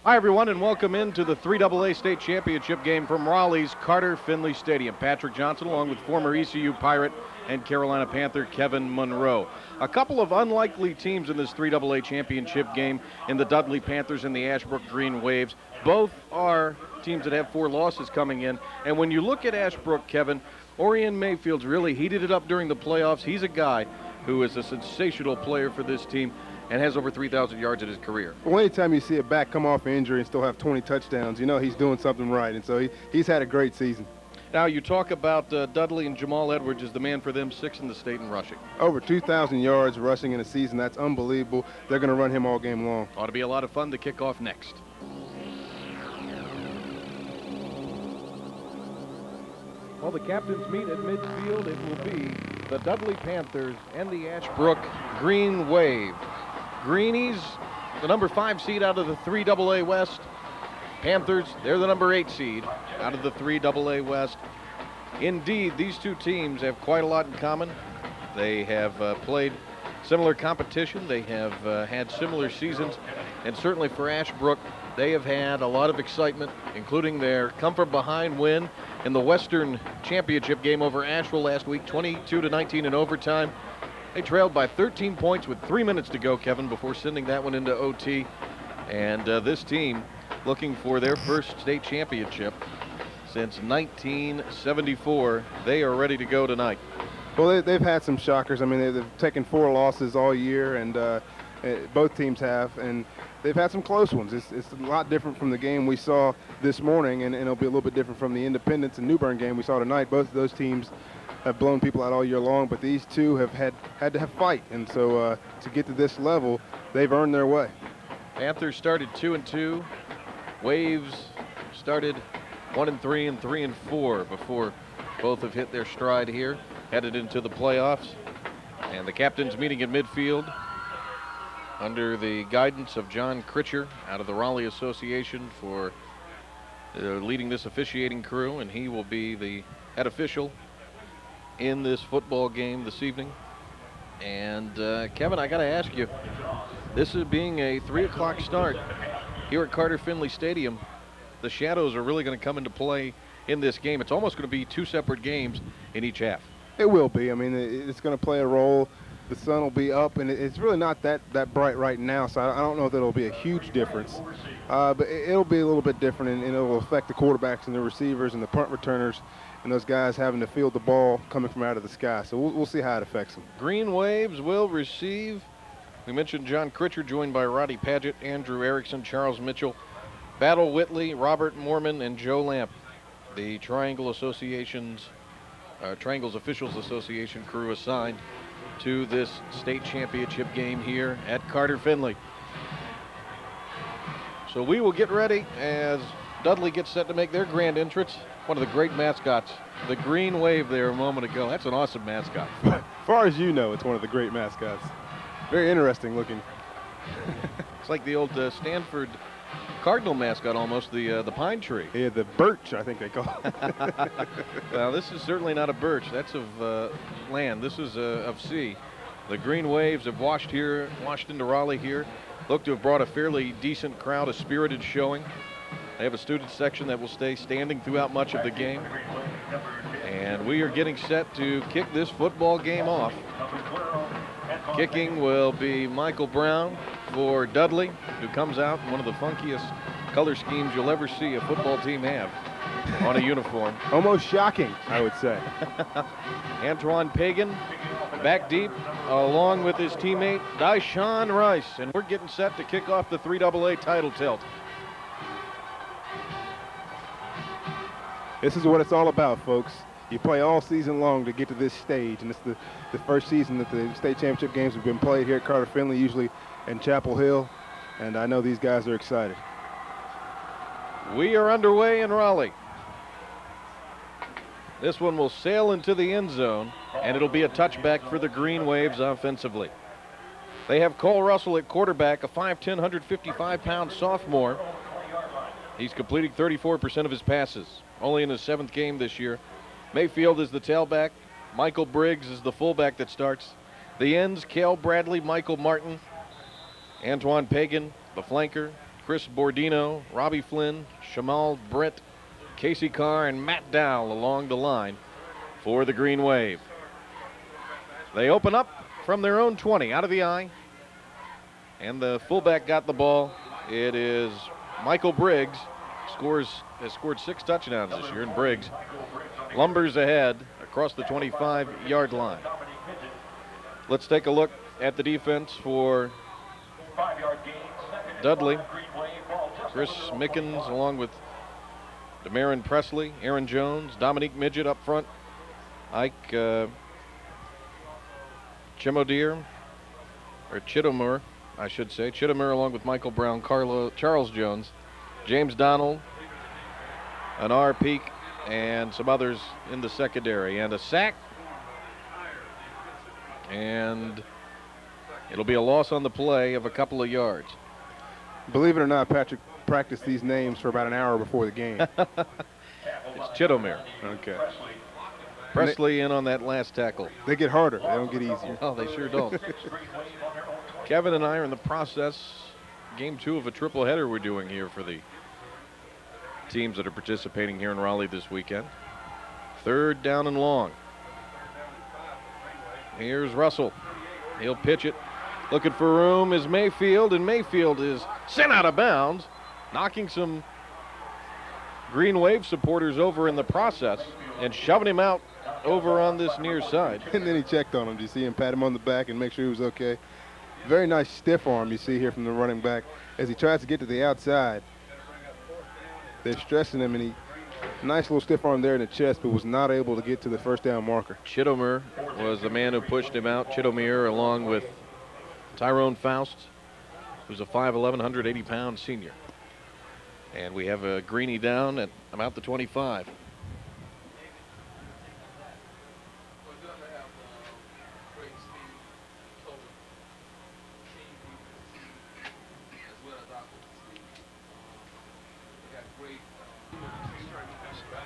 Hi, everyone, and welcome into the 3AA State Championship game from Raleigh's Carter Finley Stadium. Patrick Johnson, along with former ECU Pirate and Carolina Panther Kevin Monroe. A couple of unlikely teams in this 3AA Championship game in the Dudley Panthers and the Ashbrook Green Waves. Both are teams that have 4 losses coming in. And when you look at Ashbrook, Kevin, Orion Mayfield's really heated it up during the playoffs. He's a guy who is a sensational player for this team and has over 3,000 yards in his career. Well, anytime you see a back come off injury and still have 20 touchdowns, you know he's doing something right, and so he's had a great season. Now, you talk about Dudley, and Jamal Edwards is the man for them, 6th in the state in rushing. Over 2,000 yards rushing in a season. That's unbelievable. They're going to run him all game long. Ought to be a lot of fun to kick off next. Well, the captains meet at midfield. It will be the Dudley Panthers and the Ashbrook Green Wave. Greenies, the number 5 seed out of the 3AA West. Panthers, they're the number 8 seed out of the 3AA West. Indeed, these two teams have quite a lot in common. They have played similar competition. They have had similar seasons. And certainly for Ashbrook, they have had a lot of excitement, including their come-from-behind win in the Western Championship game over Asheville last week, 22-19 in overtime. They trailed by 13 points with 3 minutes to go, Kevin, before sending that one into OT. And this team looking for their first state championship since 1974. They are ready to go tonight. Well, they've had some shockers. I mean, they've taken 4 losses all year, and both teams have, and they've had some close ones. It's a lot different from the game we saw this morning, and it'll be a little bit different from the Independence and New Bern game we saw tonight. Both of those teams have blown people out all year long, but these two have had to have fight, and so to get to this level, they've earned their way. Panthers started 2-2. Waves started 1-3 and 3-4 before both have hit their stride here, headed into the playoffs. And the captains meeting in midfield under the guidance of John Critcher out of the Raleigh Association for leading this officiating crew, and he will be the head official in this football game this evening. And Kevin, I got to ask you, this is being a 3 o'clock start here at Carter Finley Stadium. The shadows are really going to come into play in this game. It's almost going to be 2 separate games in each half. It will be. I mean, it's going to play a role. The sun will be up, and it's really not that bright right now, so I don't know that it'll be a huge difference. But it'll be a little bit different, and it'll affect the quarterbacks and the receivers and the punt returners and those guys having to field the ball coming from out of the sky. So we'll see how it affects them. Green Waves will receive. We mentioned John Critcher, joined by Roddy Paget, Andrew Erickson, Charles Mitchell, Battle Whitley, Robert Mormon, and Joe Lamp. The Triangles Officials Association crew assigned to this state championship game here at Carter Finley. So we will get ready as Dudley gets set to make their grand entrance. One of the great mascots, the Green Wave there a moment ago. That's an awesome mascot. As far as you know, it's one of the great mascots. Very interesting looking. It's like the old Stanford Cardinal mascot almost, the pine tree. Yeah, the birch, I think they call it. Well, this is certainly not a birch. That's of land. This is of sea. The Green Waves have washed into Raleigh here. Look to have brought a fairly decent crowd, a spirited showing. They have a student section that will stay standing throughout much of the game. And we are getting set to kick this football game off. Kicking will be Michael Brown for Dudley, who comes out in one of the funkiest color schemes you'll ever see a football team have on a uniform. Almost shocking, I would say. Antoine Pagan back deep along with his teammate Dyshawn Rice, and we're getting set to kick off the 3AA title tilt. This is what it's all about, folks. You play all season long to get to this stage, and it's the first season that the state championship games have been played here at Carter Finley, usually in Chapel Hill, and I know these guys are excited. We are underway in Raleigh. This one will sail into the end zone, and it'll be a touchback for the Green Waves offensively. They have Cole Russell at quarterback, a 5'10", 155-pound sophomore. He's completing 34% of his passes, only in his 7th game this year. Mayfield is the tailback. Michael Briggs is the fullback that starts. The ends, Cale Bradley, Michael Martin, Antoine Pagan, the flanker, Chris Bordino, Robbie Flynn, Shamal Britt, Casey Carr, and Matt Dowell along the line for the Green Wave. They open up from their own 20, out of the eye. And the fullback got the ball. It is Michael Briggs, has scored 6 touchdowns this year, and Briggs lumbers ahead across the 25-yard line. Let's take a look at the defense for Dudley. Chris Mickens along with Demarin Presley, Aaron Jones, Dominique Midget up front, Ike Chimodere, or Chittomer, I should say. Chittomer along with Michael Brown, Charles Jones, James Donald, Anar Peak, and some others in the secondary. And a sack. And it'll be a loss on the play of a couple of yards. Believe it or not, Patrick practiced these names for about an hour before the game. It's Chittomer. Okay. Presley in on that last tackle. They get harder. They don't get easier. Oh, they sure don't. Kevin and I are in the process. Game 2 of a triple header we're doing here for the teams that are participating here in Raleigh this weekend. 3rd down and long. Here's Russell. He'll pitch it. Looking for room is Mayfield, and Mayfield is sent out of bounds, knocking some Green Wave supporters over in the process and shoving him out over on this near side. And then he checked on him. Did you see him pat him on the back and make sure he was okay? Very nice stiff arm you see here from the running back as he tries to get to the outside. They're stressing him, and he nice little stiff arm there in the chest, but was not able to get to the first down marker. Chittomer was the man who pushed him out. Chittomer along with Tyrone Faust, who's a 5'11", 180-pound senior. And we have a Greenie down at about the 25.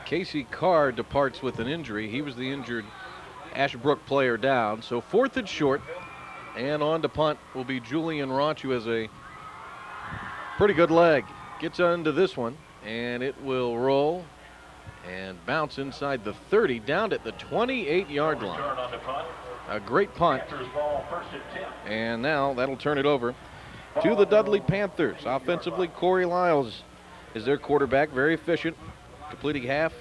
Casey Carr departs with an injury. He was the injured Ashbrook player down. So 4th and short, and on to punt will be Julian Raunch, who has a pretty good leg. Gets onto this one, and it will roll and bounce inside the 30, down at the 28-yard line. A great punt. And now that'll turn it over to the Dudley Panthers. Offensively, Corey Lyles is their quarterback, very efficient, completing half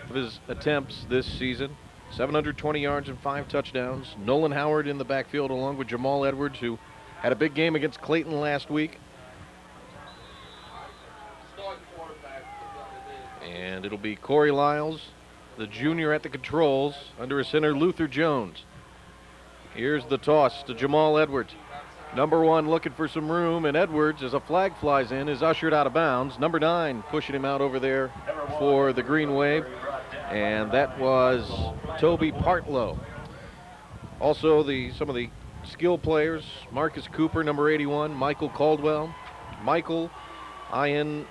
of his attempts this season. 720 yards and 5 touchdowns. Nolan Howard in the backfield along with Jamal Edwards, who had a big game against Clayton last week. And it'll be Corey Lyles, the junior, at the controls under his center Luther Jones. Here's the toss to Jamal Edwards. Number 1 looking for some room, and Edwards, as a flag flies in, is ushered out of bounds. Number 9 pushing him out over there for the Green Wave, and that was Toby Partlow. Also some of the skill players, Marcus Cooper, number 81, Michael Caldwell, Michael Ianachu,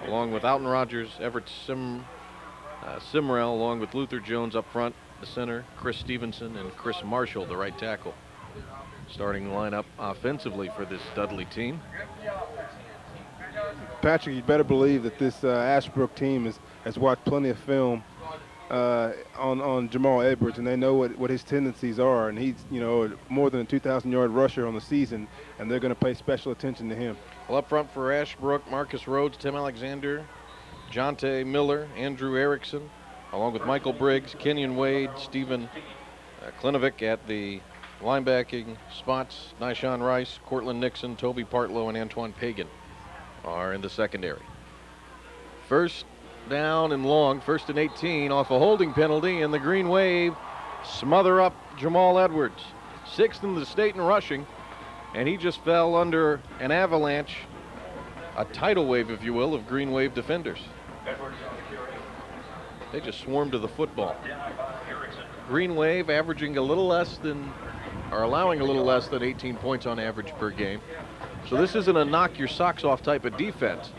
along with Alton Rogers, Everett Simrell, along with Luther Jones up front, the center, Chris Stevenson, and Chris Marshall, the right tackle. Starting lineup offensively for this Dudley team. Patrick, you better believe that this Ashbrook team has watched plenty of film on Jamal Edwards, and they know what his tendencies are, and he's more than a 2,000-yard rusher on the season, and they're going to pay special attention to him. Well, up front for Ashbrook, Marcus Rhodes, Tim Alexander, Jonte Miller, Andrew Erickson, along with Michael Briggs, Kenyon Wade, Stephen Klinovic at the linebacking spots. Nyshawn Rice, Cortland Nixon, Toby Partlow, and Antoine Pagan are in the secondary. 1st down and long, 1st and 18 off a holding penalty, and the Green Wave smother up Jamal Edwards. 6th in the state in rushing, and he just fell under an avalanche, a tidal wave, if you will, of Green Wave defenders. They just swarmed to the football. Green Wave averaging a little less than, or allowing a little less than 18 points on average per game. So this isn't a knock your socks off type of defense.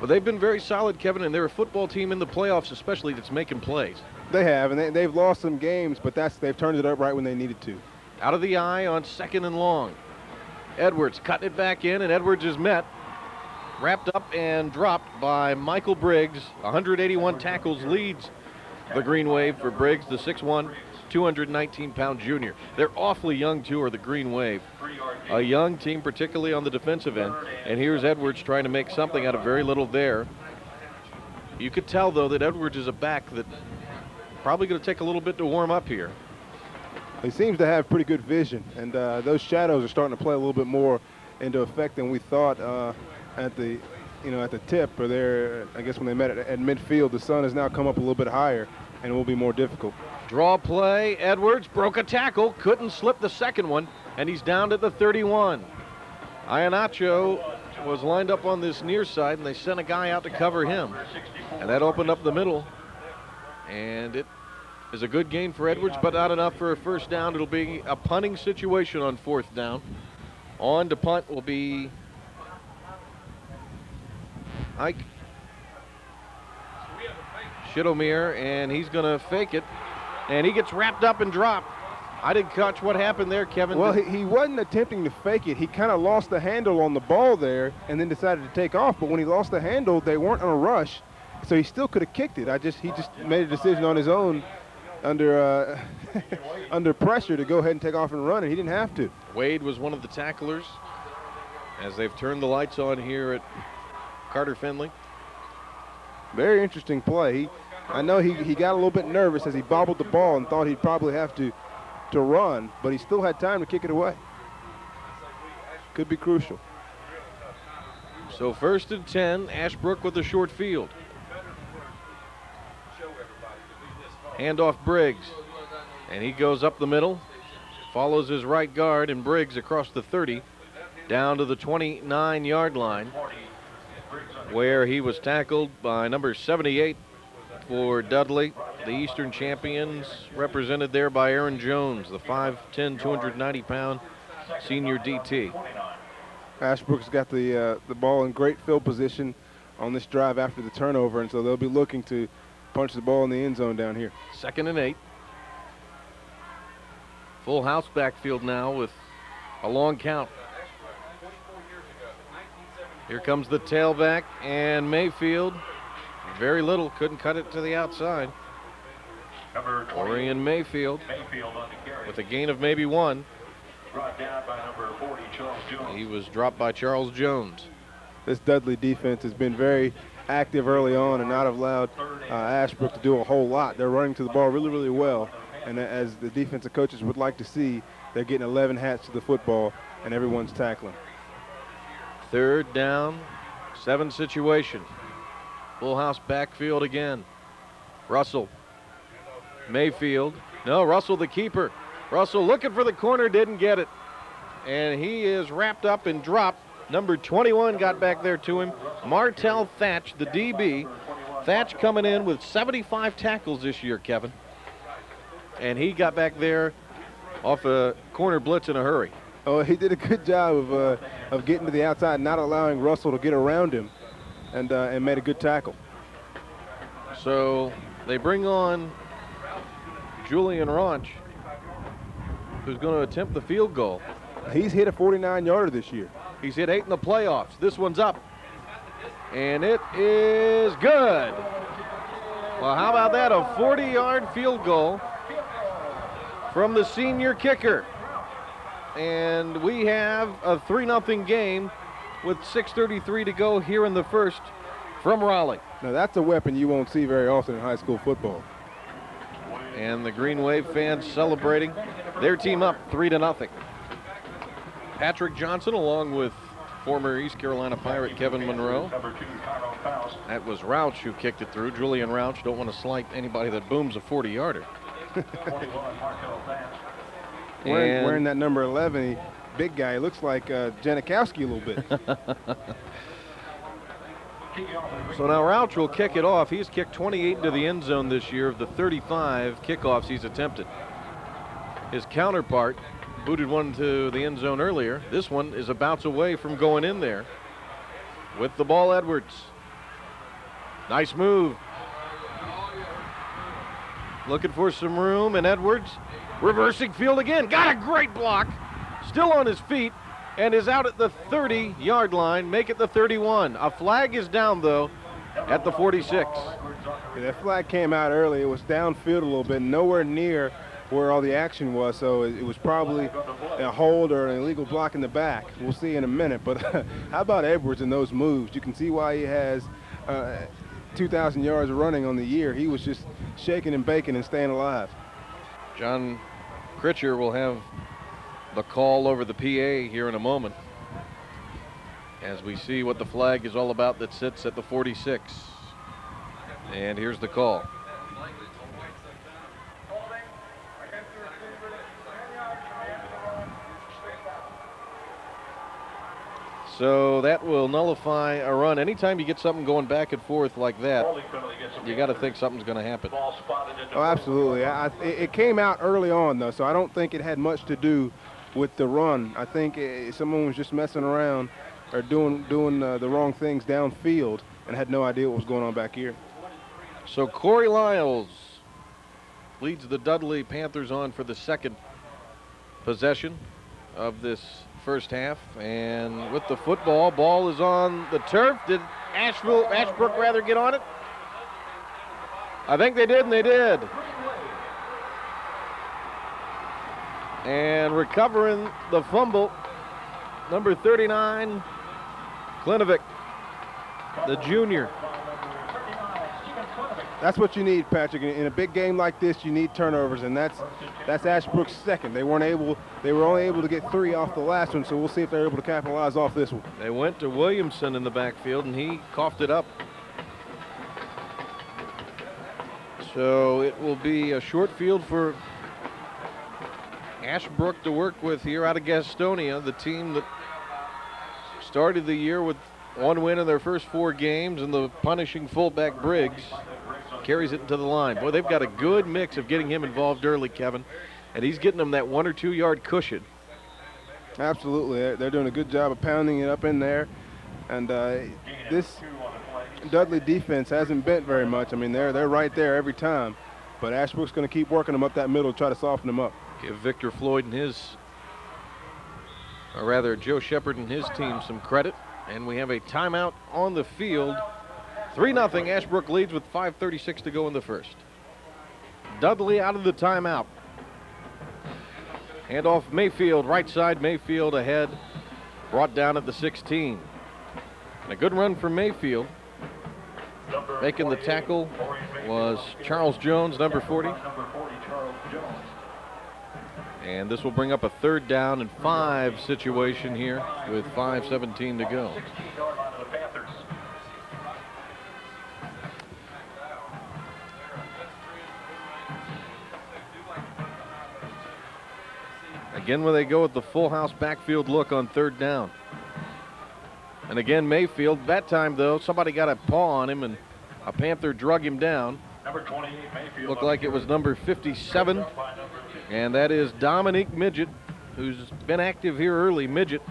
But they've been very solid, Kevin, and they're a football team in the playoffs especially that's making plays. They have, and they've lost some games, but they've turned it up right when they needed to. Out of the eye on 2nd and long. Edwards cutting it back in, and Edwards is met, wrapped up and dropped by Michael Briggs. 181 tackles leads the Green Wave for Briggs, the 6'1", 219-pound junior. They're awfully young, too, are the Green Wave. A young team, particularly on the defensive end. And here's Edwards trying to make something out of very little there. You could tell, though, that Edwards is a back that probably going to take a little bit to warm up here. He seems to have pretty good vision, and those shadows are starting to play a little bit more into effect than we thought at the tip, or there. I guess when they met at midfield, the sun has now come up a little bit higher, and it will be more difficult. Draw play. Edwards broke a tackle, couldn't slip the second one, and he's down to the 31. Iannaccio was lined up on this near side, and they sent a guy out to cover him, and that opened up the middle, and it is a good gain for Edwards, but not enough for a first down. It'll be a punting situation on 4th down. On to punt will be Ike Shidomir, and he's going to fake it, and he gets wrapped up and dropped. I didn't catch what happened there, Kevin. Well, he wasn't attempting to fake it. He kind of lost the handle on the ball there and then decided to take off, but when he lost the handle, they weren't on a rush, so he still could have kicked it. He just made a decision on his own under under pressure to go ahead and take off and run, and he didn't have to. Wade was one of the tacklers as they've turned the lights on here at Carter Finley. Very interesting play. I know he got a little bit nervous as he bobbled the ball and thought he'd probably have to run, but he still had time to kick it away. Could be crucial. So 1st and 10, Ashbrook with a short field. Handoff Briggs, and he goes up the middle, follows his right guard, and Briggs across the 30 down to the 29-yard line, where he was tackled by number 78 for Dudley, the Eastern champions, represented there by Aaron Jones, the 5'10", 290-pound senior DT. Ashbrook's got the ball in great field position on this drive after the turnover, and so they'll be looking to punch the ball in the end zone down here. 2nd and 8. Full house backfield now with a long count. Here comes the tailback, and Mayfield, very little, couldn't cut it to the outside. Orion Mayfield with a gain of maybe 1. He was dropped by Charles Jones. This Dudley defense has been very active early on and not allowed Ashbrook to do a whole lot. They're running to the ball really, really well. And as the defensive coaches would like to see, they're getting 11 hats to the football, and everyone's tackling. 3rd down, 7 situation. Full house backfield again. Russell. Mayfield. No, Russell the keeper. Russell looking for the corner, didn't get it. And he is wrapped up and dropped. Number 21 got back there to him. Martell Thatch, the DB. Thatch coming in with 75 tackles this year, Kevin. And he got back there off a corner blitz in a hurry. Oh, he did a good job of getting to the outside, not allowing Russell to get around him, and made a good tackle. So they bring on Julian Raunch, who's going to attempt the field goal. He's hit a 49-yarder this year. He's hit 8 in the playoffs. This one's up, and it is good. Well, how about that? A 40-yard field goal from the senior kicker. And we have a 3-0 game with 6:33 to go here in the first from Raleigh. Now that's a weapon you won't see very often in high school football. And the Green Wave fans celebrating their team up 3-0. Patrick Johnson along with former East Carolina Pirate Kevin Monroe. That was Rauch who kicked it through. Julian Rauch, don't want to slight anybody that booms a 40-yarder. Wearing that number 11, big guy. He looks like Janikowski a little bit. So now Rauch will kick it off. He's kicked 28 into the end zone this year of the 35 kickoffs he's attempted. His counterpart booted one to the end zone earlier. This one is a bounce away from going in there. With the ball, Edwards. Nice move. Looking for some room, and Edwards reversing field again. Got a great block. Still on his feet. and is out at the 30-yard line, make it the 31. A flag is down, though, at the 46. Yeah, that flag came out early. It was downfield a little bit, nowhere near where all the action was, so it was probably a hold or an illegal block in the back. We'll see in a minute, but how about Edwards in those moves? You can see why he has 2,000 yards running on the year. He was just shaking and baking and staying alive. John Critcher will have the call over the PA here in a moment as we see what the flag is all about that sits at the 46. And here's the call. So that will nullify a run. Anytime you get something going back and forth like that, you got to think something's going to happen. Oh, absolutely. It came out early on, though, so I don't think it had much to do with the run. I think someone was just messing around or doing the wrong things downfield and had no idea what was going on back here. So Corey Lyles leads the Dudley Panthers on for the second possession of this first half, and with the football, ball is on the turf. Did Ashbrook rather get on it? I think they did, and they did. And recovering the fumble, number 39, Klinovic, the junior. That's what you need, Patrick. In a big game like this, you need turnovers, and that's Ashbrook's second. They were only able to get 3 off the last one, so we'll see if they're able to capitalize off this one. They went to Williamson in the backfield, and he coughed it up. So it will be a short field for Ashbrook to work with here out of Gastonia, the team that started the year with 1 win in their first 4 games, and the punishing fullback Briggs carries it into the line. Boy, they've got a good mix of getting him involved early, Kevin, and he's getting them that 1 or 2 yard cushion. Absolutely. They're doing a good job of pounding it up in there, and this Dudley defense hasn't bent very much. I mean, they're right there every time, but Ashbrook's going to keep working them up that middle, try to soften them up. Give Victor Floyd and Joe Shepard and his team some credit, and we have a timeout on the field. 3-0, Ashbrook leads with 5:36 to go in the first. Dudley out of the timeout. Handoff Mayfield, right side, Mayfield ahead, brought down at the 16. And a good run from Mayfield. Making the tackle was Charles Jones, number 40. And this will bring up a 3rd down and 5 situation here with 5:17 to go. Again, when they go with the full house backfield look on 3rd down. And again, Mayfield, that time though, somebody got a paw on him and a Panther drug him down. Number 28, Mayfield. Looked like it was number 57. And that is Dominique Midget, who's been active here early. Midget,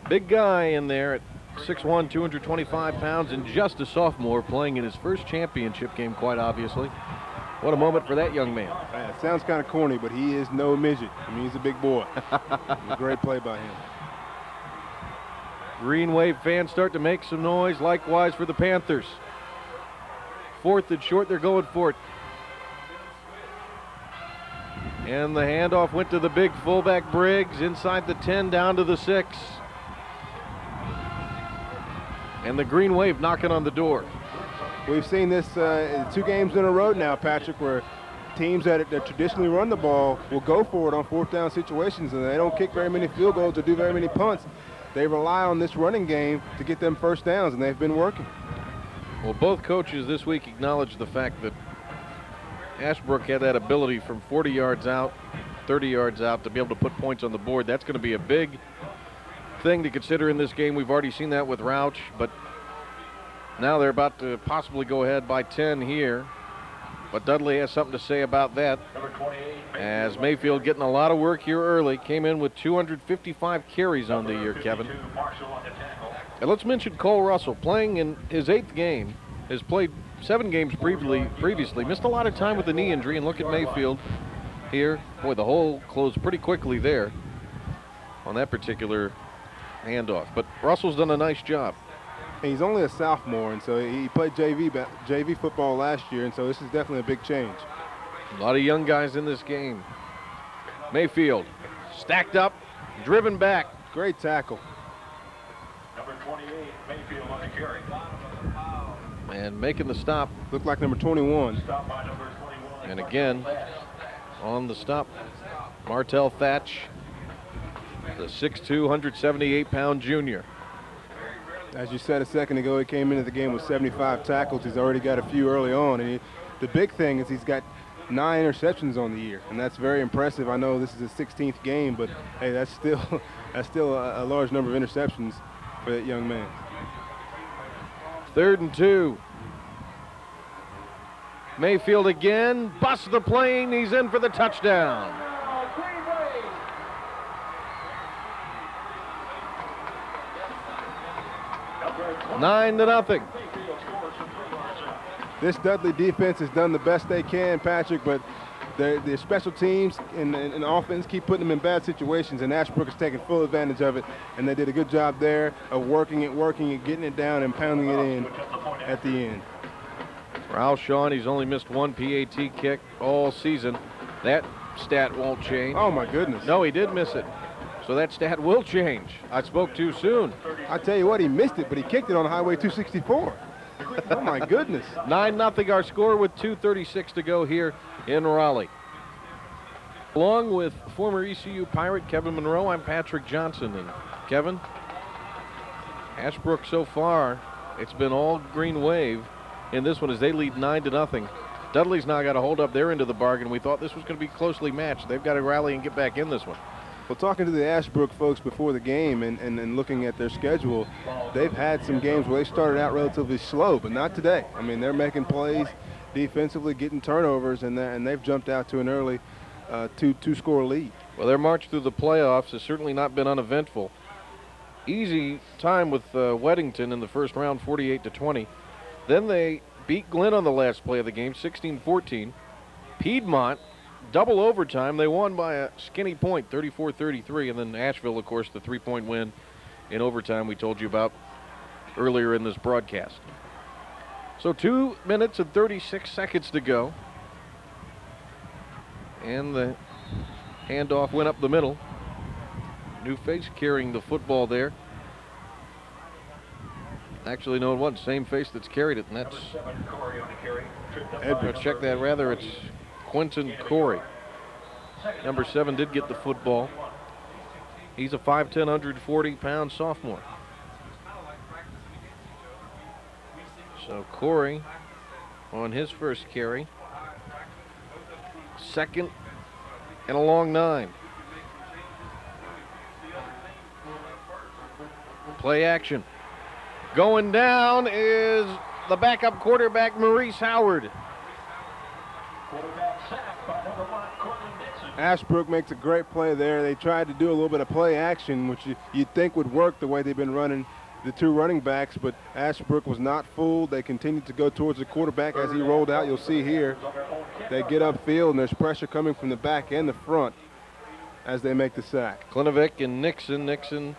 big guy in there at 6'1", 225 pounds, and just a sophomore, playing in his first championship game, quite obviously. What a moment for that young man. It sounds kind of corny, but he is no midget. I mean, he's a big boy. A great play by him. Green Wave fans start to make some noise, likewise for the Panthers. 4th and short, they're going for it. And the handoff went to the big fullback Briggs, inside the 10, down to the 6. And the Green Wave knocking on the door. We've seen this 2 games in a row now, Patrick, where teams that traditionally run the ball will go for it on 4th down situations, and they don't kick very many field goals or do very many punts. They rely on this running game to get them 1st downs, and they've been working. Well, both coaches this week acknowledged the fact that Ashbrook had that ability from 40 yards out, 30 yards out to be able to put points on the board. That's going to be a big thing to consider in this game. We've already seen that with Rauch, but now they're about to possibly go ahead by 10 here. But Dudley has something to say about that, as Mayfield getting a lot of work here early. Came in with 255 carries on the year, Kevin. And let's mention Cole Russell, playing in his 8th game, has played 7 games previously. Missed a lot of time with the knee injury, and look at Mayfield here. Boy, the hole closed pretty quickly there. on that particular handoff. But Russell's done a nice job. And he's only a sophomore, and so he played JV football last year, and so this is definitely a big change. A lot of young guys in this game. Mayfield stacked up, driven back. Great tackle. Number 28, Mayfield on the carry. And making the stop. Looked like number 21. Stop by number 21. And again, on the stop, Martell Thatch, the 6'2", 178-pound junior. As you said a second ago, he came into the game with 75 tackles. He's already got a few early on. And the big thing is he's got 9 interceptions on the year, and that's very impressive. I know this is his 16th game, but hey, that's still a large number of interceptions for that young man. 3rd and 2. Mayfield again, busts the plane, he's in for the touchdown. 9-0. This Dudley defense has done the best they can, Patrick, but the special teams and offense keep putting them in bad situations, and Ashbrook is taking full advantage of it, and they did a good job there of working it, getting it down, and pounding it in at the end. For Alshon, he's only missed 1 PAT kick all season. That stat won't change. Oh, my goodness. No, he did miss it. So that stat will change. I spoke too soon. I tell you what, he missed it, but he kicked it on Highway 264. Oh, my goodness. 9-0 our score with 2:36 to go here in Raleigh. Along with former ECU Pirate Kevin Monroe, I'm Patrick Johnson. And Kevin, Ashbrook so far, it's been all Green Wave in this one as they lead 9-0. Dudley's now got to hold up their end of the bargain. We thought this was going to be closely matched. They've got to rally and get back in this one. Well, talking to the Ashbrook folks before the game and looking at their schedule, they've had some games where they started out relatively slow, but not today. I mean, they're making plays defensively, getting turnovers, and they've jumped out to an early two-score lead. Well, their march through the playoffs has certainly not been uneventful. Easy time with Weddington in the first round, 48-20. Then they beat Glenn on the last play of the game, 16-14. Piedmont, double overtime. They won by a skinny point, 34-33. And then Asheville, of course, the 3-point win in overtime we told you about earlier in this broadcast. So 2 minutes and 36 seconds to go. And the handoff went up the middle. New face carrying the football there. Actually, no, it wasn't. Same face that's carried it, and that's Edward. Check that, rather. It's Quentin Corey. Number 7 did get the football. He's a 5'10", 140-pound sophomore. So Corey on his first carry. 2nd and a long 9. Play action. Going down is the backup quarterback, Maurice Howard. Ashbrook makes a great play there. They tried to do a little bit of play action, which you'd think would work the way they've been running the 2 running backs, but Ashbrook was not fooled. They continued to go towards the quarterback as he rolled out. You'll see here, they get upfield, and there's pressure coming from the back and the front as they make the sack. Klinovic and Nixon,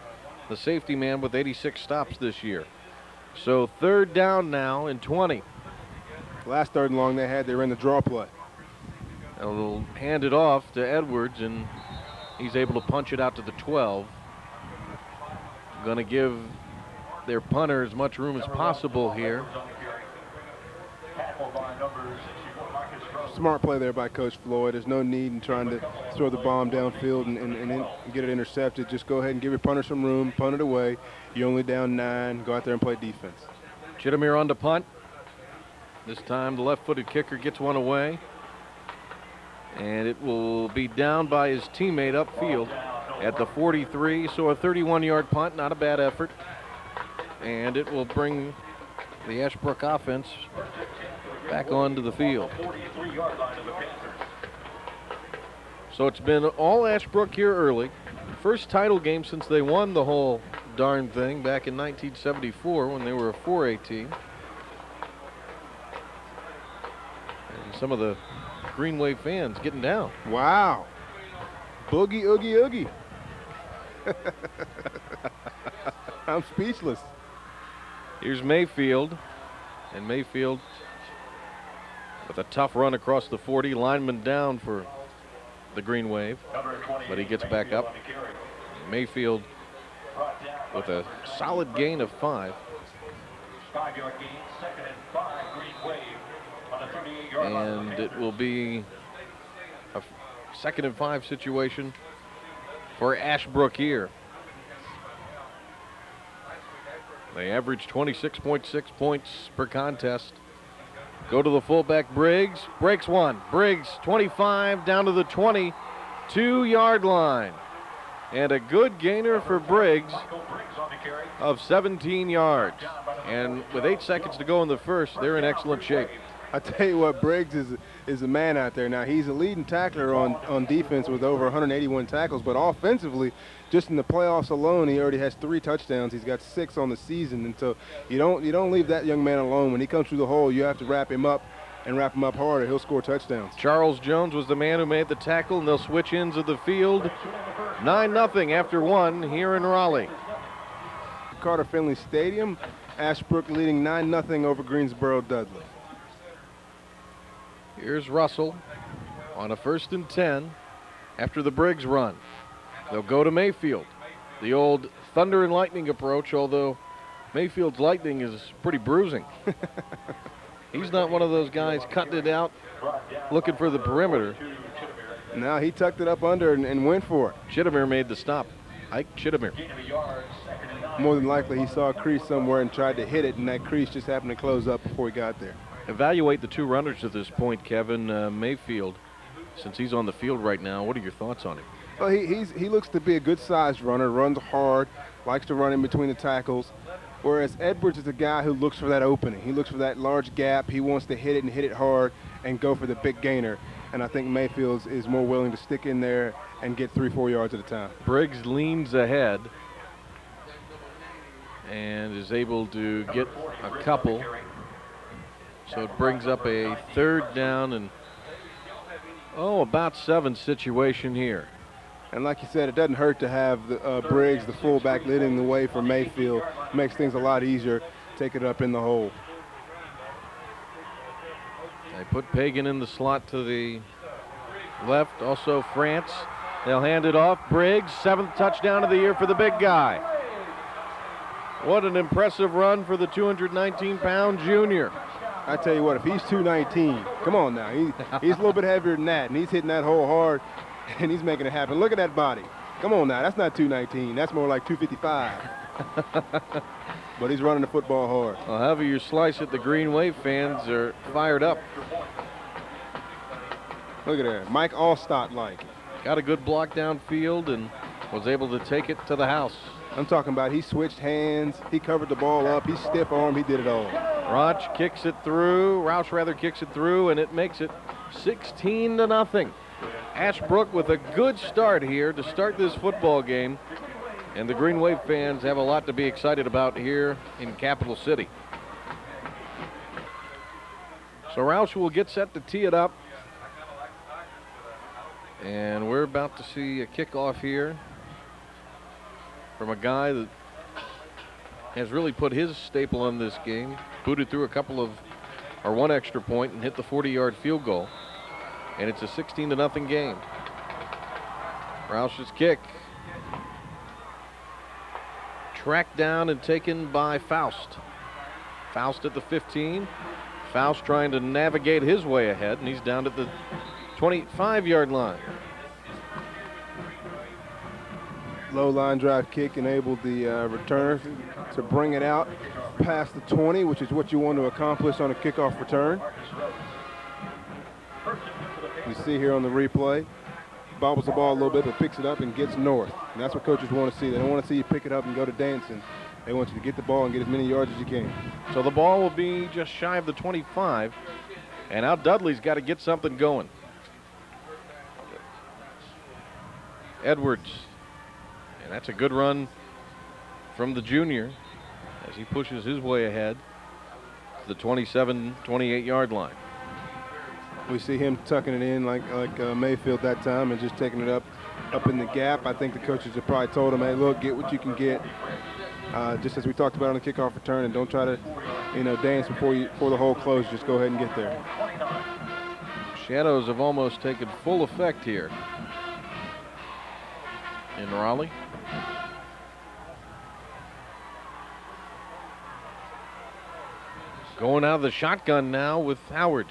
the safety man with 86 stops this year. So 3rd down now and 20. Last 3rd and long they ran the draw play. They'll hand it off to Edwards, and he's able to punch it out to the 12. Going to give their punter as much room as possible here. Smart play there by Coach Floyd. There's no need in trying to throw the bomb downfield and get it intercepted. Just go ahead and give your punter some room, punt it away. You're only down 9. Go out there and play defense. Chittimere on to punt. This time the left-footed kicker gets one away. And it will be down by his teammate upfield at the 43. So a 31-yard punt, not a bad effort. And it will bring the Ashbrook offense back onto the field. So it's been all Ashbrook here early. First title game since they won the whole darn thing back in 1974 when they were a 4A team. And some of the Green Wave fans getting down. Wow. Boogie, oogie, oogie. I'm speechless. Here's Mayfield, and Mayfield with a tough run across the 40, lineman down for the Green Wave, but he gets back up. Mayfield with a solid gain of 5. 5-yard gain, 2nd and 5, Green Wave on the 38-yard line. And it will be a 2nd and 5 situation for Ashbrook here. They average 26.6 points per contest. Go to the fullback, Briggs. Breaks one. Briggs, 25, down to the 22-yard line. And a good gainer for Briggs of 17 yards. And with 8 seconds to go in the first, they're in excellent shape. I tell you what, Briggs is a man out there. Now, he's a leading tackler on defense with over 181 tackles, but offensively, just in the playoffs alone, he already has 3 touchdowns. He's got 6 on the season, and so you don't leave that young man alone. When he comes through the hole, you have to wrap him up and wrap him up harder. He'll score touchdowns. Charles Jones was the man who made the tackle, and they'll switch ends of the field. 9-0 after 1 here in Raleigh. Carter Finley Stadium, Ashbrook leading 9-0 over Greensboro Dudley. Here's Russell on a 1st and 10 after the Briggs run. They'll go to Mayfield. The old thunder and lightning approach, although Mayfield's lightning is pretty bruising. He's not one of those guys cutting it out, looking for the perimeter. Now he tucked it up under and went for it. Chittimer made the stop. Ike Chittimer. More than likely he saw a crease somewhere and tried to hit it, and that crease just happened to close up before he got there. Evaluate the 2 runners at this point, Kevin. Mayfield, since he's on the field right now, what are your thoughts on him? Well, he looks to be a good-sized runner, runs hard, likes to run in between the tackles, whereas Edwards is a guy who looks for that opening. He looks for that large gap. He wants to hit it and hit it hard and go for the big gainer, and I think Mayfield is more willing to stick in there and get 3-4 yards at a time. Briggs leans ahead and is able to get a couple. So it brings up a 3rd down and, about 7 situation here. And like you said, it doesn't hurt to have Briggs, the fullback, leading the way for Mayfield. Makes things a lot easier, take it up in the hole. They put Pagan in the slot to the left, also France. They'll hand it off. Briggs, 7th touchdown of the year for the big guy. What an impressive run for the 219-pound junior. I tell you what, if he's 219, come on now. He's a little bit heavier than that, and he's hitting that hole hard, and he's making it happen. Look at that body. Come on now, that's not 219. That's more like 255. But he's running the football hard. Well, however you slice it, the Green Wave fans are fired up. Look at that, Mike Allstott-like. Got a good block downfield and was able to take it to the house. I'm talking about he switched hands, he covered the ball up, he stiff armed, he did it all. Roush kicks it through, and it makes it 16-0. Ashbrook with a good start here to start this football game, and the Green Wave fans have a lot to be excited about here in Capital City. So Roush will get set to tee it up, and we're about to see a kickoff here from a guy that has really put his staple on this game. Booted through one extra point and hit the 40-yard field goal. And it's a 16-0 game. Roush's kick. Tracked down and taken by Faust. Faust at the 15. Faust trying to navigate his way ahead, and he's down at the 25-yard line. Low line drive kick enabled the returner to bring it out past the 20, which is what you want to accomplish on a kickoff return. You see here on the replay, bobbles the ball a little bit, but picks it up and gets north. And that's what coaches want to see. They don't want to see you pick it up and go to dancing. They want you to get the ball and get as many yards as you can. So the ball will be just shy of the 25, and now Dudley's got to get something going. Edwards. And that's a good run from the junior as he pushes his way ahead to the 27, 28-yard line. We see him tucking it in like Mayfield that time and just taking it up up in the gap. I think the coaches have probably told him, hey, look, get what you can get. Just as we talked about on the kickoff return, and don't try to, dance before the hole closes. Just go ahead and get there. Shadows have almost taken full effect here in Raleigh. Going out of the shotgun now with Howard.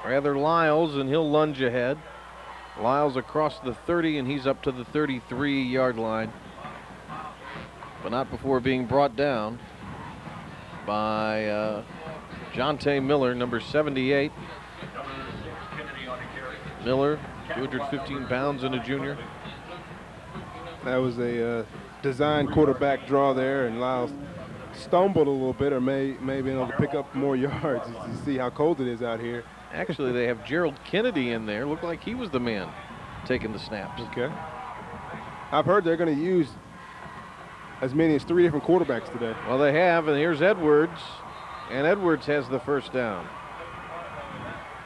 Rather Lyles, and he'll lunge ahead. Lyles across the 30, and he's up to the 33-yard line. But not before being brought down by Jonte Miller, number 78. Miller, 215 pounds and a junior. That was a design quarterback draw there, and Lyles stumbled a little bit, or may be able to pick up more yards. You see how cold it is out here. Actually, they have Gerald Kennedy in there. Looked like he was the man taking the snaps. Okay. I've heard they're going to use as many as 3 different quarterbacks today. Well, they have, and here's Edwards, and Edwards has the first down.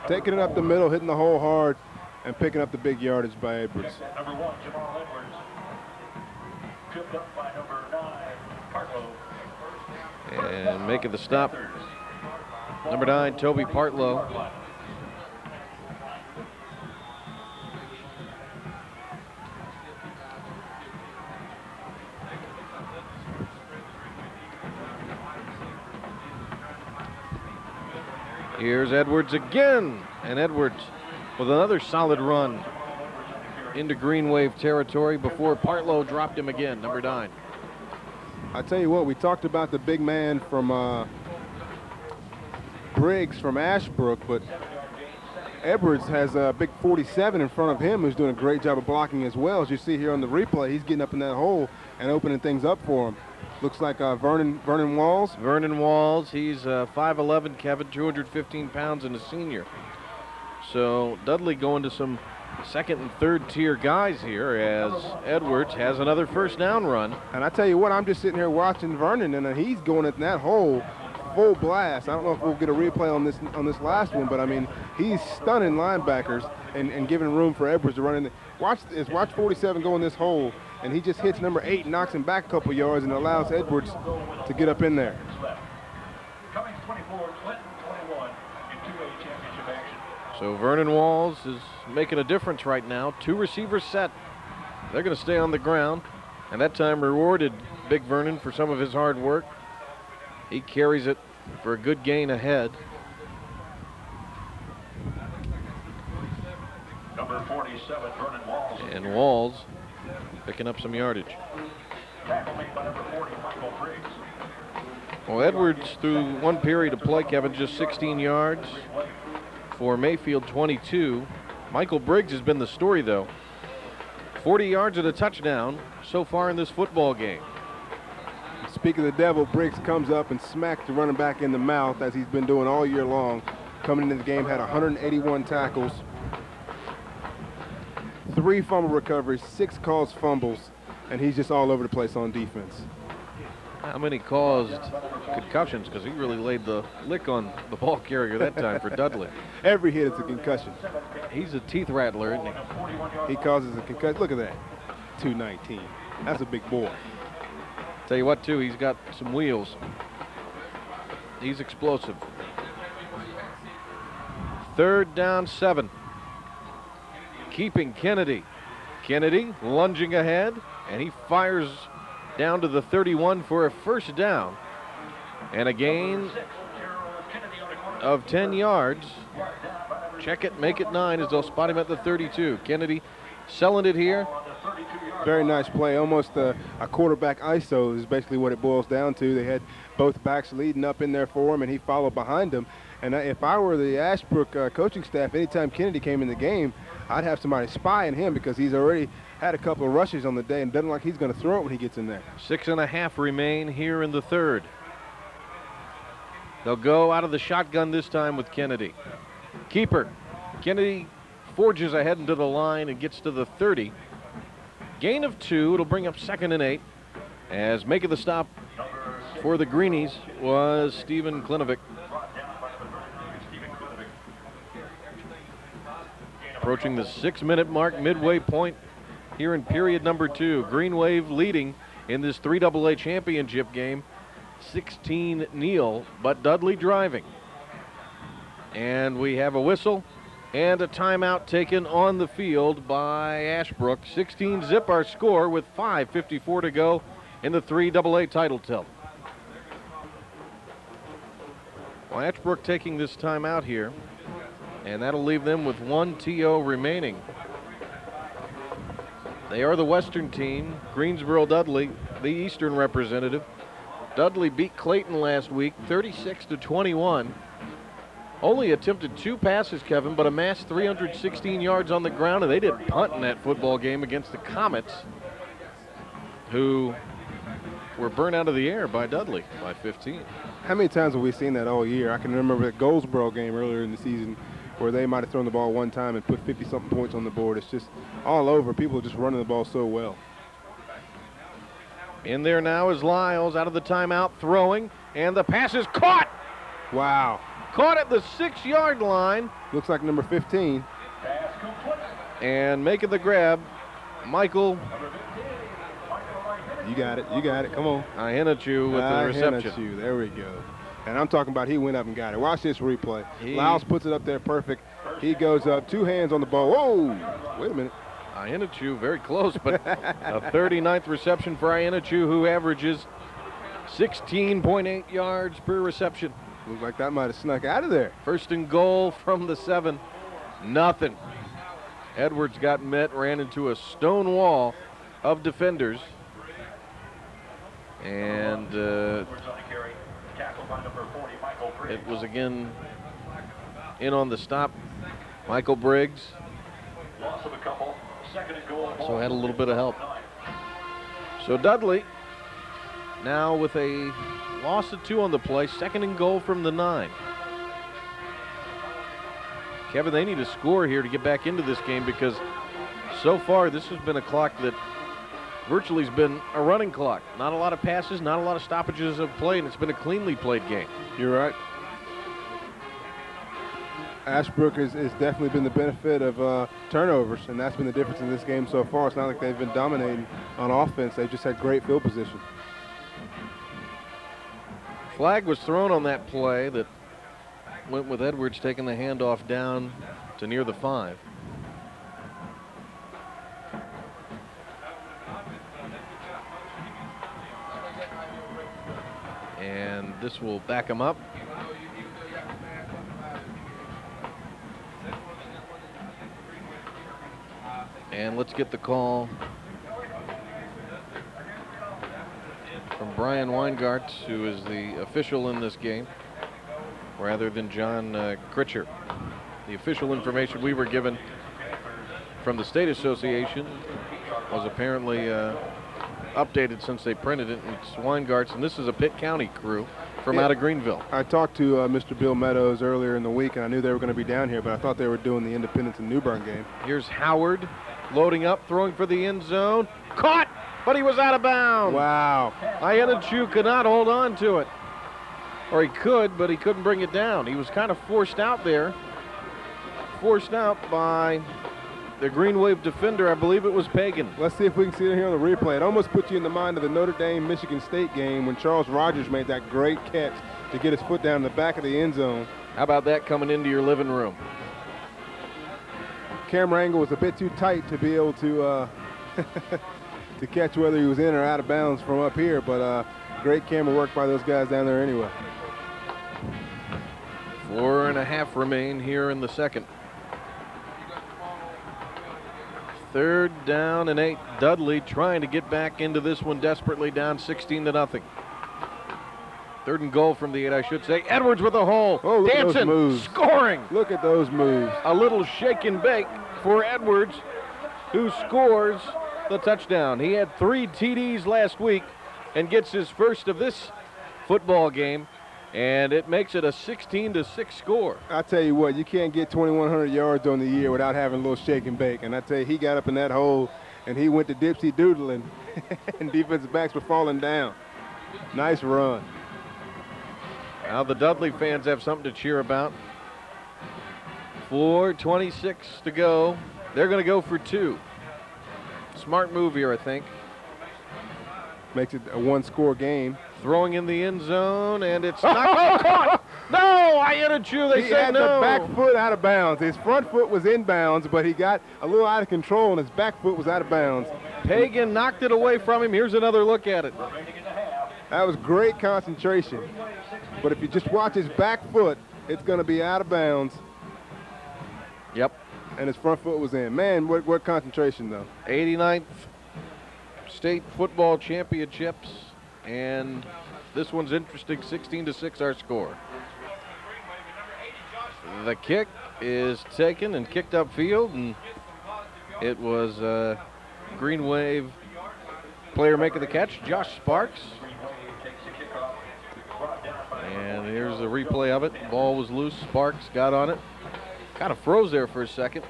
Taking it up the middle, hitting the hole hard, and picking up the big yardage by Edwards. Number 1, Jamal Edwards. Tripped up by number 9, Partlow. And making the stop, number 9, Toby Partlow. Here's Edwards again, and Edwards with another solid run into Green Wave territory before Partlow dropped him again, number 9. I tell you what, we talked about the big man from Briggs from Ashbrook, but Edwards has a big 47 in front of him who's doing a great job of blocking as well. As you see here on the replay, he's getting up in that hole and opening things up for him. Looks like Vernon Walls. Vernon Walls, he's 5'11", Kevin, 215 pounds and a senior. So Dudley going to some second and third tier guys here as Edwards has another first down run. And I tell you what, I'm just sitting here watching Vernon, and he's going at that hole full blast. I don't know if we'll get a replay on this last one, but I mean, he's stunning linebackers and giving room for Edwards to run in. Watch 47 go in this hole, and he just hits number 8 and knocks him back a couple yards and allows Edwards to get up in there. Coming 24, Clinton 21 in 2A championship action. So Vernon Walls is making a difference right now. 2 receivers set. They're going to stay on the ground, and that time rewarded Big Vernon for some of his hard work. He carries it for a good gain ahead. Number 47, Vernon Walls. And Walls picking up some yardage. Tackle made by number 40, Michael Briggs. Well, Edwards, through one period of play, Kevin, just 16 yards. For Mayfield, 22. Michael Briggs has been the story, though. 40 yards and a touchdown so far in this football game. Speaking of the devil, Briggs comes up and smacks the running back in the mouth, as he's been doing all year long. Coming into the game, had 181 tackles, 3 fumble recoveries, 6 caused fumbles, and he's just all over the place on defense. How many caused concussions? Because he really laid the lick on the ball carrier that time for Dudley. Every hit is a concussion. He's a teeth rattler, isn't he? He causes a concussion. Look at that, 219. That's a big boy. Tell you what, too, he's got some wheels. He's explosive. 3rd down, 7. Keeping Kennedy. Kennedy lunging ahead, and he fires down to the 31 for a first down. And a gain of 10 yards. Check it, make it 9 as they'll spot him at the 32. Kennedy selling it here. Very nice play, almost a quarterback ISO is basically what it boils down to. They had both backs leading up in there for him, and he followed behind them. And if I were the Ashbrook coaching staff, anytime Kennedy came in the game, I'd have somebody spying him, because he's already had a couple of rushes on the day and doesn't like he's going to throw it when he gets in there. 6.5 remain here in the 3rd. They'll go out of the shotgun this time with Kennedy. Keeper. Kennedy forges ahead into the line and gets to the 30. Gain of 2. It'll bring up 2nd and 8. As making the stop for the Greenies was Stephen Klinovic. Approaching the 6-minute mark, midway point here in period number 2. Green Wave leading in this 3AA championship game, 16-0, but Dudley driving. And we have a whistle and a timeout taken on the field by Ashbrook. 16-zip our score with 5:54 to go in the 3AA title tilt. Well, Ashbrook taking this timeout here, and that'll leave them with 1 TO remaining. They are the Western team, Greensboro Dudley, the Eastern representative. Dudley beat Clayton last week, 36-21. Only attempted 2 passes, Kevin, but amassed 316 yards on the ground, and they didn't punt in that football game against the Comets, who were burnt out of the air by Dudley by 15. How many times have we seen that all year? I can remember that Goldsboro game earlier in the season where they might have thrown the ball one time and put 50-something points on the board. It's just all over. People are just running the ball so well. In there now is Lyles out of the timeout throwing, and the pass is caught. Wow. Caught at the 6-yard line. Looks like number 15. And making the grab, Michael. You got it. You got it. Come on. Ihinachu with the reception. Ihinachu. There we go. And I'm talking about he went up and got it. Watch this replay. Lyles puts it up there perfect. He goes up, 2 hands on the ball. Whoa! Wait a minute. Ihinachu very close, but a 39th reception for Ihinachu, who averages 16.8 yards per reception. Looks like that might have snuck out of there. 1st and goal from the 7. Nothing. Edwards got met, ran into a stone wall of defenders. And it was again in on the stop. Michael Briggs. So had a little bit of help. So Dudley now with a loss of 2 on the play, 2nd and goal from the 9. Kevin, they need a score here to get back into this game because so far this has been a clock that virtually has been a running clock. Not a lot of passes, not a lot of stoppages of play, and it's been a cleanly played game. You're right. Ashbrook has definitely been the benefit of turnovers, and that's been the difference in this game so far. It's not like they've been dominating on offense. They've just had great field position. Flag was thrown on that play that went with Edwards taking the handoff down to near the 5. And this will back him up. And let's get the call from Brian Weingartz, who is the official in this game, rather than John Critcher. The official information we were given from the State Association was apparently updated since they printed it. It's Weingartz, and this is a Pitt County crew from out of Greenville. I talked to Mr. Bill Meadows earlier in the week, and I knew they were going to be down here, but I thought they were doing the Independence and New Bern game. Here's Howard loading up, throwing for the end zone. Caught, but he was out of bounds. Wow. Ihinachu could not hold on to it. Or he could, but he couldn't bring it down. He was kind of forced out there. Forced out by the Green Wave defender. I believe it was Pagan. Let's see if we can see it here on the replay. It almost puts you in the mind of the Notre Dame-Michigan State game when Charles Rogers made that great catch to get his foot down in the back of the end zone. How about that coming into your living room? Camera angle was a bit too tight to be able to to catch whether he was in or out of bounds from up here, but great camera work by those guys down there anyway. 4.5 remain here in the 2nd. 3rd down and 8. Dudley trying to get back into this one desperately, down 16-0. 3rd and goal from the 8, I should say. Edwards with a hole. Oh, look Dancing, at those moves. scoring. Look at those moves. A little shake and bake for Edwards, who scores the touchdown. He had 3 TDs last week and gets his first of this football game, and it makes it a 16-6 score. I tell you what, you can't get 2,100 yards on the year without having a little shake and bake. And I tell you, he got up in that hole, and he went to dipsy doodling, and defensive backs were falling down. Nice run. Now the Dudley fans have something to cheer about. 4:26 to go. They're going to go for 2. Smart move here, I think. Makes it a one-score game. Throwing in the end zone, and it's not caught. No, I hit a chew. They He say had no. the back foot out of bounds. His front foot was in bounds, but he got a little out of control, and his back foot was out of bounds. Pagan knocked it away from him. Here's another look at it. That was great concentration. But if you just watch his back foot, it's going to be out of bounds, Yep. and his front foot was in. Man, what concentration, though. 89th state football championships, and this one's interesting. 16-6 our score. The kick is taken and kicked upfield, and it was Green Wave player making the catch, Josh Sparks. And here's a replay of it. Ball was loose. Sparks got on it. Kind of froze there for a second,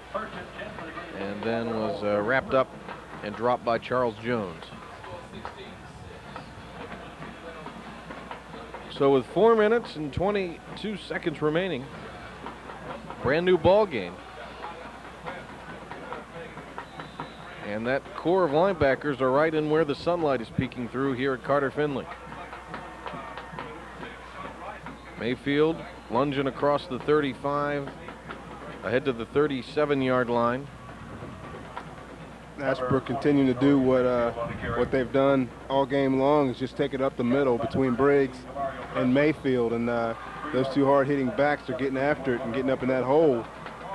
and then was wrapped up and dropped by Charles Jones. So with 4 minutes and 22 seconds remaining, brand new ball game. And that core of linebackers are right in where the sunlight is peeking through here at Carter Finley. Mayfield lunging across the 35, ahead to the 37-yard line. Ashbrook continuing to do what they've done all game long, is just take it up the middle between Briggs and Mayfield, and those two hard-hitting backs are getting after it and getting up in that hole,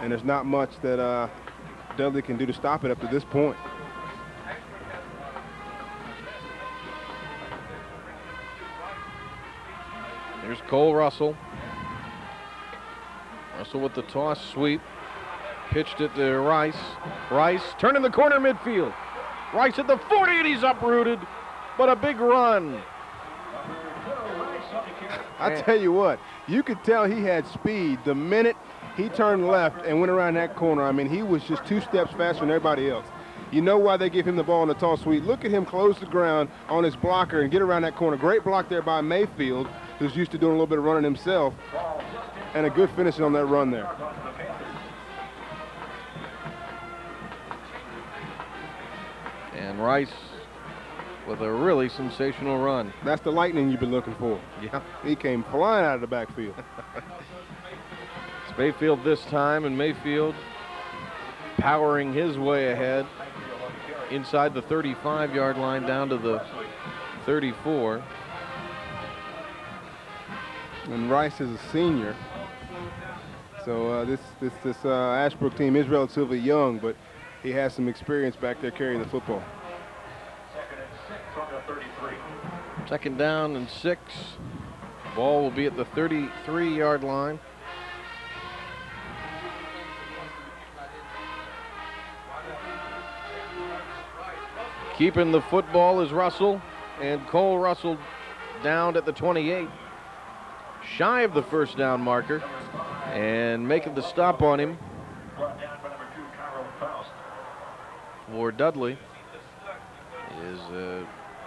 and there's not much that Dudley can do to stop it up to this point. Here's Cole Russell. Russell with the toss sweep. Pitched it to Rice. Rice turning the corner midfield. Rice at the 40, and he's uprooted, but a big run. I tell you what, you could tell he had speed the minute he turned left and went around that corner. I mean, he was just 2 steps faster than everybody else. You know why they give him the ball in the toss sweep. Look at him close the ground on his blocker and get around that corner. Great block there by Mayfield, who's used to doing a little bit of running himself, and a good finish on that run there. And Rice with a really sensational run. That's the lightning you've been looking for. Yeah. He came flying out of the backfield. It's Mayfield this time, and Mayfield powering his way ahead inside the 35-yard line down to the 34. And Rice is a senior. So this Ashbrook team is relatively young, but he has some experience back there carrying the football. 2nd down and 6. Ball will be at the 33-yard line. Keeping the football is Russell, and Cole Russell down at the 28. Shy of the first down marker, and making the stop on him for Dudley is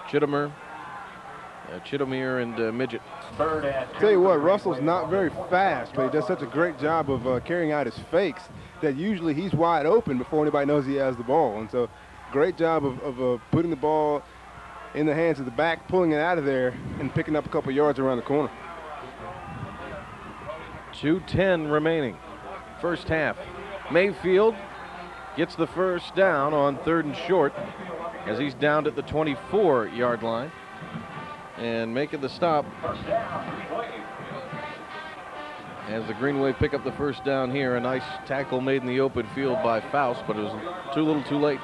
Chittimer and Midget. Tell you what, Russell's not very fast, but he does such a great job of carrying out his fakes that usually he's wide open before anybody knows he has the ball. And so great job of putting the ball in the hands of the back, pulling it out of there, and picking up a couple yards around the corner. 2:10 remaining. First half. Mayfield gets the first down on 3rd and short as he's down at the 24-yard line. And making the stop as the Green Wave pick up the first down here. A nice tackle made in the open field by Faust, but it was too little too late.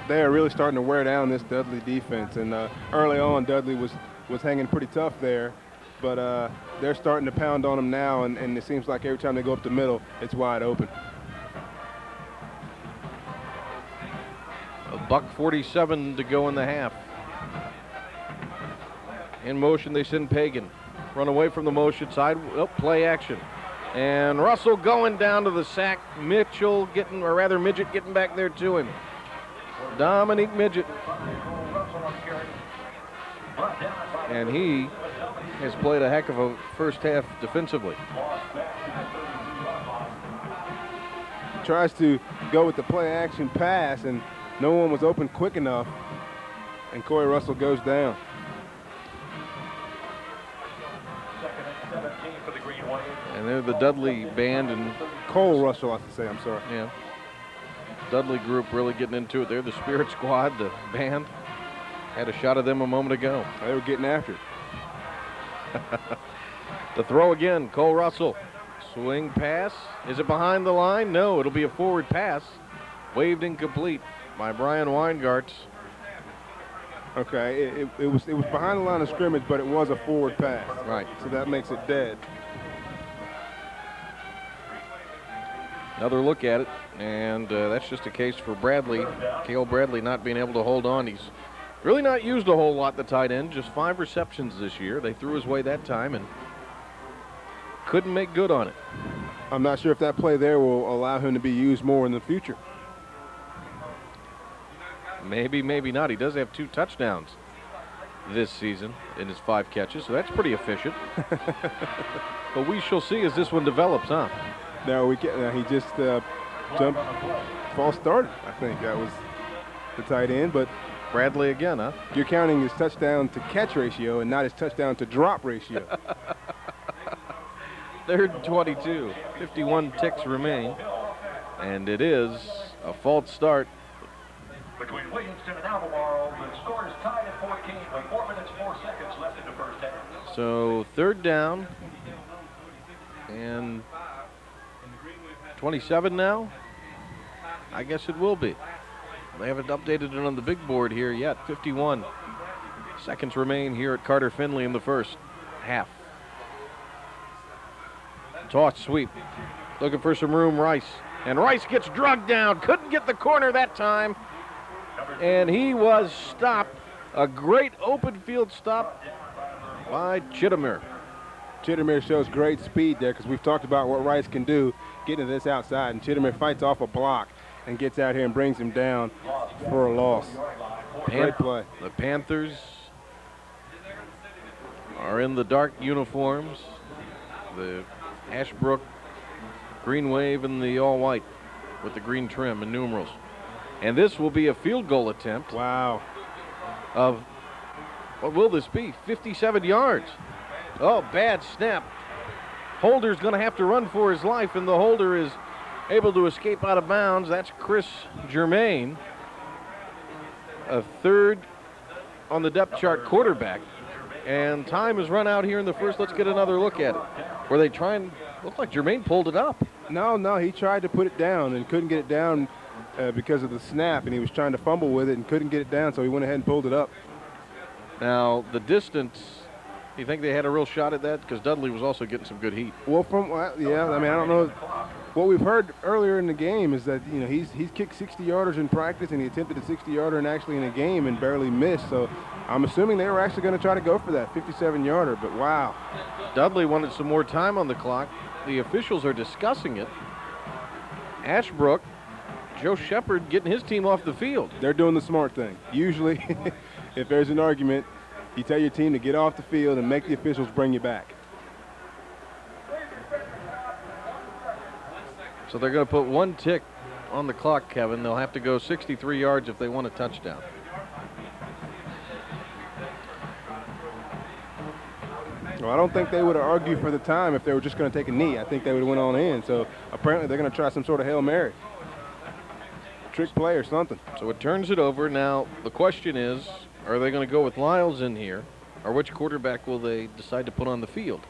They are really starting to wear down this Dudley defense, and early on Dudley was hanging pretty tough there, but they're starting to pound on them now, and it seems like every time they go up the middle, it's wide open. $1:47 to go in the half. In motion, they send Pagan. Run away from the motion side. Oh, play action. And Russell going down to the sack. Midget getting back there to him. Dominique Midget. And he has played a heck of a first half defensively. tries to go with the play action pass, and no one was open quick enough, and Corey Russell goes down. And they're the Dudley band and Cole Russell, I should say, I'm sorry. yeah. Dudley group really getting into it. They're the Spirit Squad, the band. Had a shot of them a moment ago. They were getting after it. The throw again, Cole Russell. Swing pass. Is it behind the line? No, it'll be a forward pass. Waved incomplete by Brian Weingartz. Okay, it was behind the line of scrimmage, but it was a forward pass. Right. So that makes it dead. Another look at it, and that's just a case for Bradley. Cale Bradley not being able to hold on. He's really not used a whole lot, the tight end. Just 5 receptions this year. They threw his way that time and couldn't make good on it. I'm not sure if that play there will allow him to be used more in the future. Maybe, maybe not. He does have 2 touchdowns this season in his 5 catches, so that's pretty efficient. But we shall see as this one develops, huh? No, we can't. He just jumped, false started. I think that was the tight end. But Bradley again, huh? you're counting his touchdown to catch ratio and not his touchdown to drop ratio. 3rd and 22. 51 ticks remain, and it is a false start. Between Williamston and Albemarle, the score is tied at 14 with 4 minutes 4 seconds left in the first half. So 3rd down and 27 now. I guess it will be. They haven't updated it on the big board here yet. 51 seconds remain here at Carter Finley in the first half. Toss sweep. Looking for some room, Rice. And Rice gets drugged down. Couldn't get the corner that time. And he was stopped. A great open field stop by Chittimer. Chittimer shows great speed there because we've talked about what Rice can do getting to this outside. And Chittimer fights off a block and gets out here and brings him down for a loss. Great play. The Panthers are in the dark uniforms. The Ashbrook green wave and the all white with the green trim and numerals. And this will be a field goal attempt. Wow. Of, what will this be? 57 yards. Oh, bad snap. Holder's going to have to run for his life, and the holder is able to escape out of bounds. That's Chris Germain, a 3rd on the depth chart quarterback. And time has run out here in the first. Let's get another look at it. Where they try and, look like Germain pulled it up. No, he tried to put it down and couldn't get it down because of the snap, and he was trying to fumble with it and couldn't get it down, so he went ahead and pulled it up. Now, the distance, you think they had a real shot at that? Because Dudley was also getting some good heat. Well, yeah, I mean, I don't know. What we've heard earlier in the game is that, you know, he's kicked 60-yarders in practice, and he attempted a 60-yarder and actually in a game and barely missed. So I'm assuming they were actually going to try to go for that 57-yarder, but wow. Dudley wanted some more time on the clock. The officials are discussing it. Ashbrook, Joe Shepard getting his team off the field. They're doing the smart thing. Usually, if there's an argument, you tell your team to get off the field and make the officials bring you back. So they're going to put 1 tick on the clock, Kevin. They'll have to go 63 yards if they want a touchdown. Well, I don't think they would have argued for the time if they were just going to take a knee. I think they would have went on in. So apparently they're going to try some sort of Hail Mary. Trick play or something. So it turns it over. Now the question is, are they going to go with Lyles in here, or which quarterback will they decide to put on the field?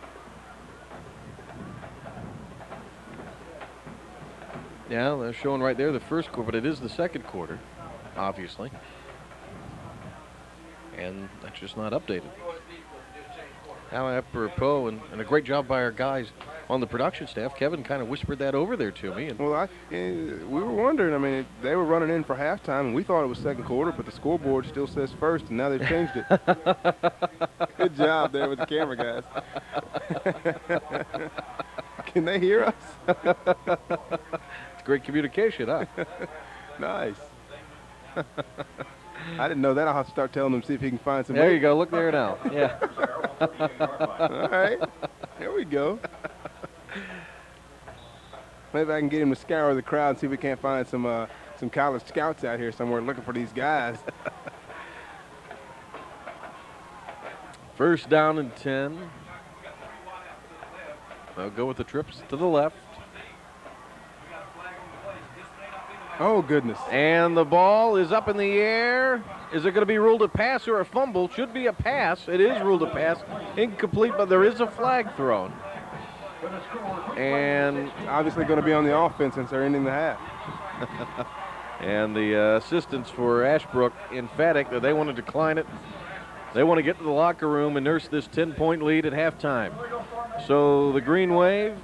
Yeah, they're showing right there the first quarter, but it is the second quarter, obviously. And that's just not updated. How apropos, and a great job by our guys on the production staff. Kevin kind of whispered that over there to me. And well, we were wondering. I mean, they were running in for halftime, and we thought it was second quarter, but the scoreboard still says first, and now they've changed it. Good job there with the camera guys. Can they hear us? It's great communication, huh? Nice. I didn't know that. I'll have to start telling them, see if he can find some. There you go. Look there now. Yeah. All right. There we go. Maybe I can get him to scour the crowd and see if we can't find some college scouts out here somewhere looking for these guys. First down and 10. They'll go with the trips to the left. Oh, goodness. And the ball is up in the air. Is it going to be ruled a pass or a fumble? Should be a pass. It is ruled a pass. Incomplete, but there is a flag thrown. And obviously going to be on the offense since they're ending the half. And the assistants for Ashbrook emphatic that they want to decline it. They want to get to the locker room and nurse this 10-point lead at halftime. So the Green Wave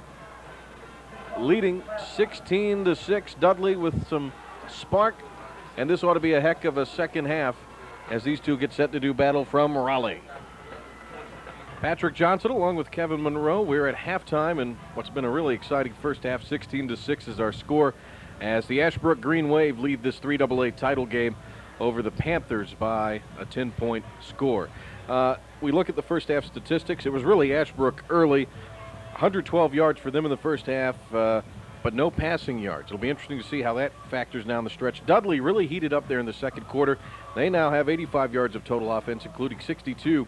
leading 16-6. Dudley with some spark, and this ought to be a heck of a second half as these two get set to do battle from Raleigh. Patrick Johnson along with Kevin Monroe. We're at halftime, and what's been a really exciting first half. 16-6 is our score as the Ashbrook Green Wave lead this 3AA title game over the Panthers by a 10-point score. We look at the first half statistics. It was really Ashbrook early. 112 yards for them in the first half, but no passing yards. It'll be interesting to see how that factors down the stretch. Dudley really heated up there in the second quarter. They now have 85 yards of total offense, including 62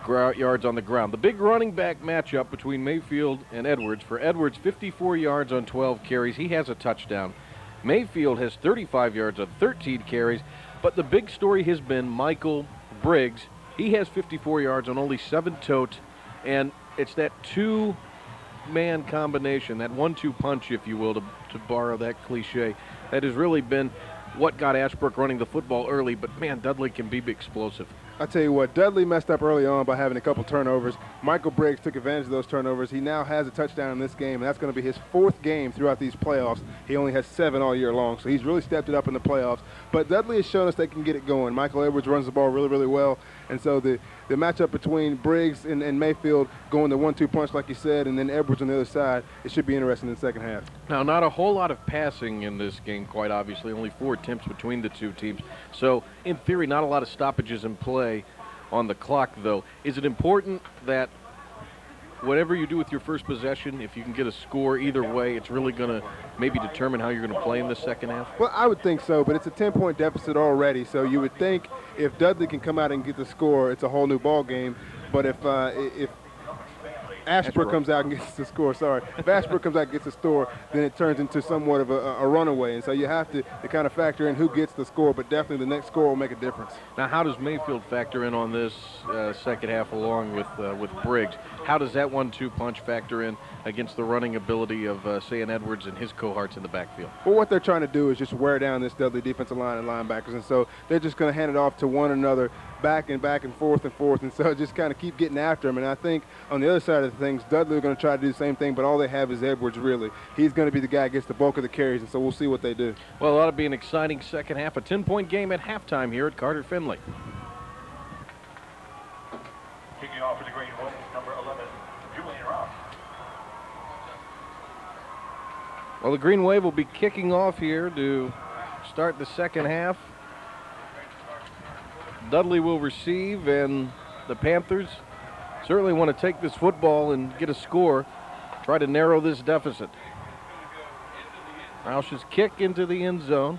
yards on the ground. The big running back matchup between Mayfield and Edwards. For Edwards, 54 yards on 12 carries. He has a touchdown. Mayfield has 35 yards on 13 carries, but the big story has been Michael Briggs. He has 54 yards on only 7 totes, and it's that two-man combination, that 1-2 punch, if you will, to borrow that cliche, that has really been what got Ashbrook running the football early, but man, Dudley can be explosive. I tell you what, Dudley messed up early on by having a couple turnovers. Michael Briggs took advantage of those turnovers. He now has a touchdown in this game, and that's going to be his 4th game throughout these playoffs. He only has 7 all year long, so he's really stepped it up in the playoffs. But Dudley has shown us they can get it going. Michael Edwards runs the ball really, really well, and so the matchup between Briggs and Mayfield going the 1-2 punch, like you said, and then Edwards on the other side, it should be interesting in the second half. Now, not a whole lot of passing in this game, quite obviously. Only 4 attempts between the two teams. So, in theory, not a lot of stoppages in play on the clock, though. Is it important that whatever you do with your first possession, if you can get a score either way, it's really going to maybe determine how you're going to play in the second half? Well, I would think so, but it's a 10-point deficit already, so you would think if Dudley can come out and get the score, it's a whole new ball game. But if Ashbrook comes out and gets the score, if Ashbrook comes out and gets the score, then it turns into somewhat of a runaway. And so you have to kind of factor in who gets the score, but definitely the next score will make a difference. Now, how does Mayfield factor in on this second half along with Briggs? How does that 1-2 punch factor in against the running ability of, say, an Edwards and his cohorts in the backfield? Well, what they're trying to do is just wear down this Dudley defensive line and linebackers, and so they're just going to hand it off to one another back and forth, and so just kind of keep getting after him. And I think on the other side of things, Dudley are going to try to do the same thing, but all they have is Edwards, really. He's going to be the guy that gets the bulk of the carries, and so we'll see what they do. Well, it ought to be an exciting second half, a 10-point game at halftime here at Carter Finley. Kicking off for the Green Wave, number 11, Julian Ross. Well, the Green Wave will be kicking off here to start the second half. Dudley will receive, and the Panthers certainly want to take this football and get a score, try to narrow this deficit. Roush's kick into the end zone,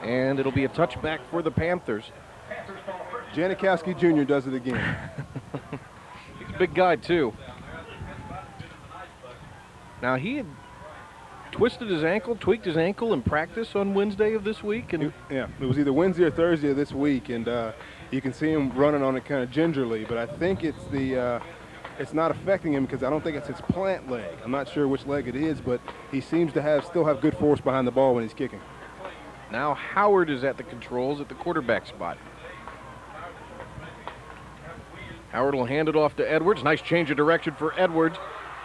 and it'll be a touchback for the Panthers. Janikowski Jr. does it again. He's a big guy, too. Now, he had twisted his ankle, tweaked his ankle in practice on Wednesday of this week. And yeah, it was either Wednesday or Thursday of this week, and you can see him running on it kind of gingerly, but I think it's it's not affecting him because I don't think it's his plant leg. I'm not sure which leg it is, but he seems to still have good force behind the ball when he's kicking. Now Howard is at the controls at the quarterback spot. Howard will hand it off to Edwards. Nice change of direction for Edwards.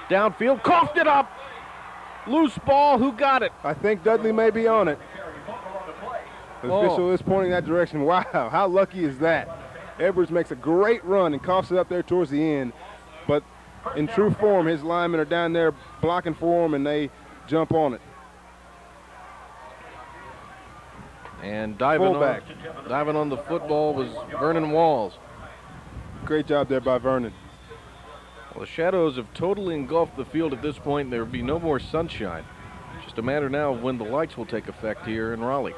Downfield, coughed it up. Loose ball, who got it? I think Dudley may be on it. The official is pointing that direction. Wow, how lucky is that? Edwards makes a great run and coughs it up there towards the end. But in true form, his linemen are down there blocking for him, and they jump on it. And diving on the football was Vernon Walls. Great job there by Vernon. Well, the shadows have totally engulfed the field at this point. There will be no more sunshine. a matter now of when the lights will take effect here in Raleigh.